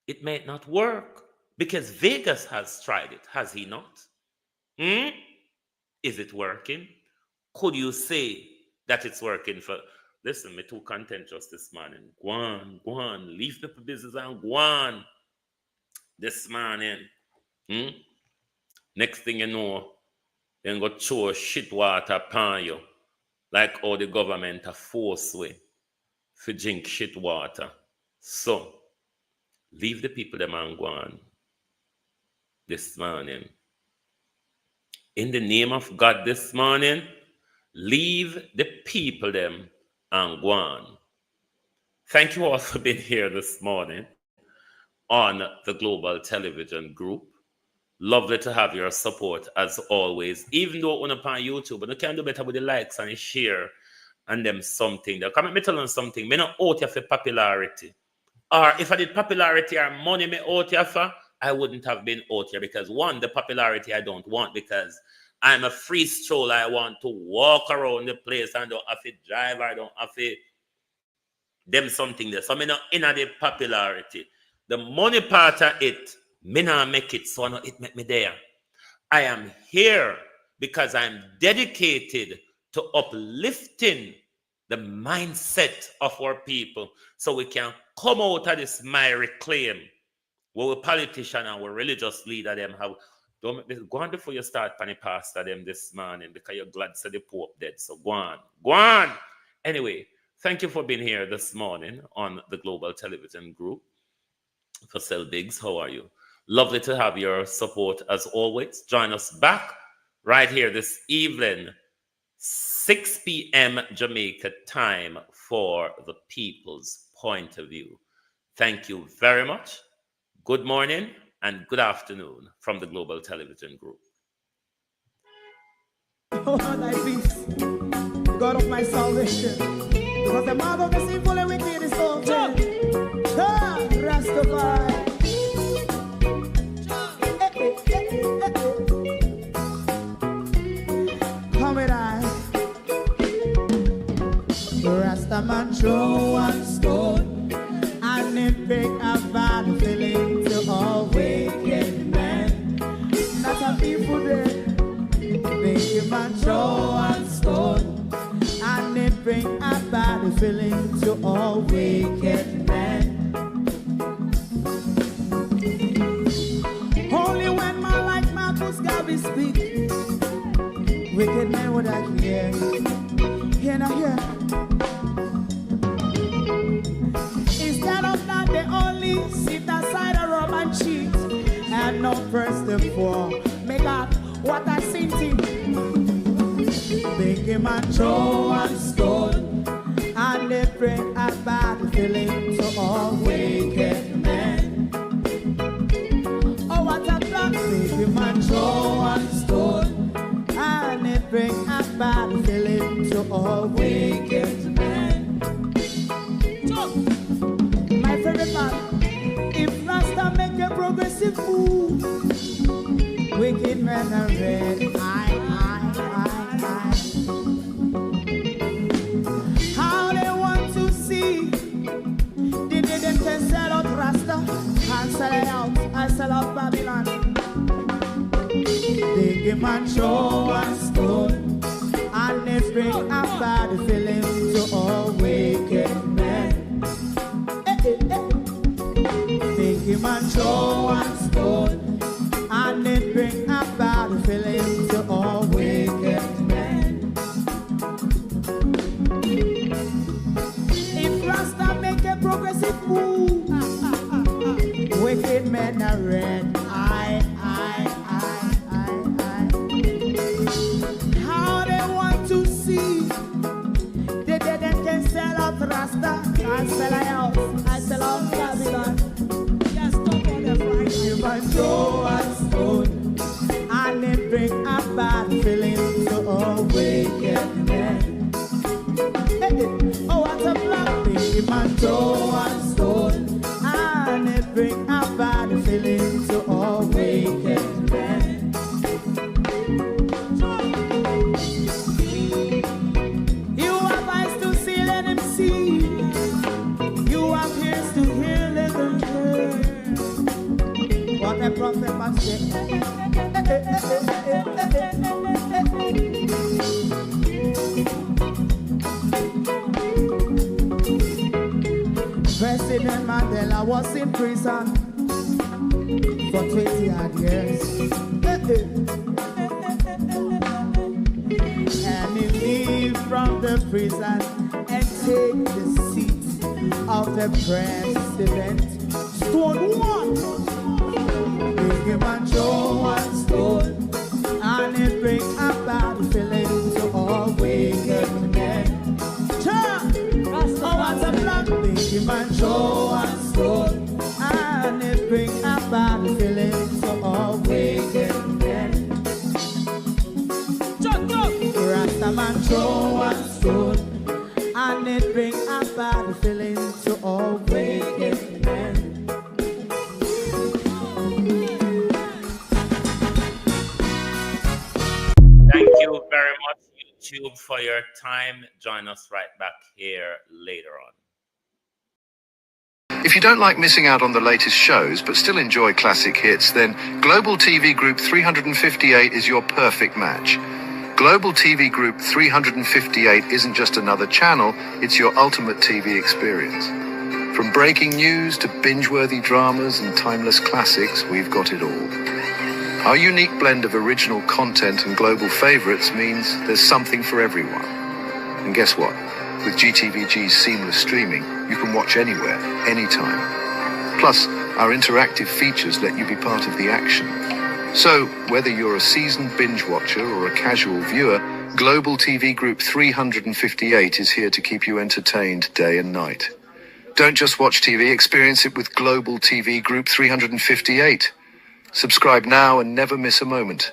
it may not work because Vegas has tried it, has he not? Is it working? Could you say that it's working for... Listen, me too contentious this morning. Go on, leave people business and go on. This morning. Next thing you know, then go throw shit water upon you. Like how the government are forced way to drink shit water. So, leave the people them and go on this morning. In the name of God this morning, leave the people them and go on. Thank you all for being here this morning on the Global Television Group. Lovely to have your support as always. Even though on upon YouTube, but you can do better with the likes and the share and them something. Come let me tell you something. Me not out here for popularity. Or if I did popularity or money me out here for, I wouldn't have been out here because one, the popularity I don't want because I'm a free stroller. I want to walk around the place and don't have to drive. I don't have to them something there. So me not in the popularity. The money part of it, me not make it so it make me there. I am here because I'm dedicated to uplifting the mindset of our people so we can come out of this miry claim where we politician and we religious leader them have. Don't go on before you start pani pastor them this morning because you're glad to the Pope dead. So go on. Anyway, thank you for being here this morning on the Global Television Group. For Sel Biggs, how are you? Lovely to have your support as always. Join us back right here this evening, 6 p.m. Jamaica time for the People's Point of View. Thank you very much. Good morning and good afternoon from the Global Television Group. Oh, thy peace, God of my salvation, Because the mouth of the sinful and wicked is open. Rastafari. Come with I. Rastaman throw one stone and it break a bad feeling to all wicked men. That's a people there. Make a man throw one stone and it bring a bad feeling to all wicked men. Only when man like Marcus Garvey speak, wicked men would I hear. Hear now hear. Instead of that, they only sit aside and rub and cheat and not first and for. Make up what I seen to. Make him a throw and stone and they bring a bad feeling to all wicked men. Oh, what a plan. Make him a throw and stone and they bring a bad feeling to all wicked men. So, my favorite man, if Rasta make a progressive move, wicked men are red. How they want to see the day them can sell out Rasta and sell it out and sell out Babylon. They give man show and stone and they bring a bad feeling to all wicked men. They give man show and stone and they bring a bad feeling to all wicked men. If Rasta make a progressive move, wicked men are red. How they want to see the dead and can sell out Rasta and sell out, I sell out Babylon. Just stop on the Friday. You might throw a stone and it bring a bad feeling to all wicked men. Oh, what a black thing. You might throw a stone and it bring a bad feeling to all wicked men. You have eyes to see, let him see. You have ears to hear, let them hear. What a prophet must say. President Mandela was in prison for 20 odd years. And he leave from the prison and take the seat of the president. Stone one. Big him and throw one stone and it bring a bad feeling to all wicked men. Oh, what's a black big man throw and stone and it bring a bad feeling to all wicked men. Rasta man throw and stone and it bring a bad feeling to all wicked men. Thank you very much, YouTube, for your time. Join us right back here later on. If you don't like missing out on the latest shows but still enjoy classic hits, then Global TV Group 358 is your perfect match. Global TV Group 358 isn't just another channel, it's your ultimate TV experience. From breaking news to binge-worthy dramas and timeless classics, we've got it all. Our unique blend of original content and global favorites means there's something for everyone. And guess what? With GTVG's seamless streaming, you can watch anywhere, anytime. Plus, our interactive features let you be part of the action. So, whether you're a seasoned binge watcher or a casual viewer, Global TV Group 358 is here to keep you entertained day and night. Don't just watch TV, experience it with Global TV Group 358. Subscribe now and never miss a moment.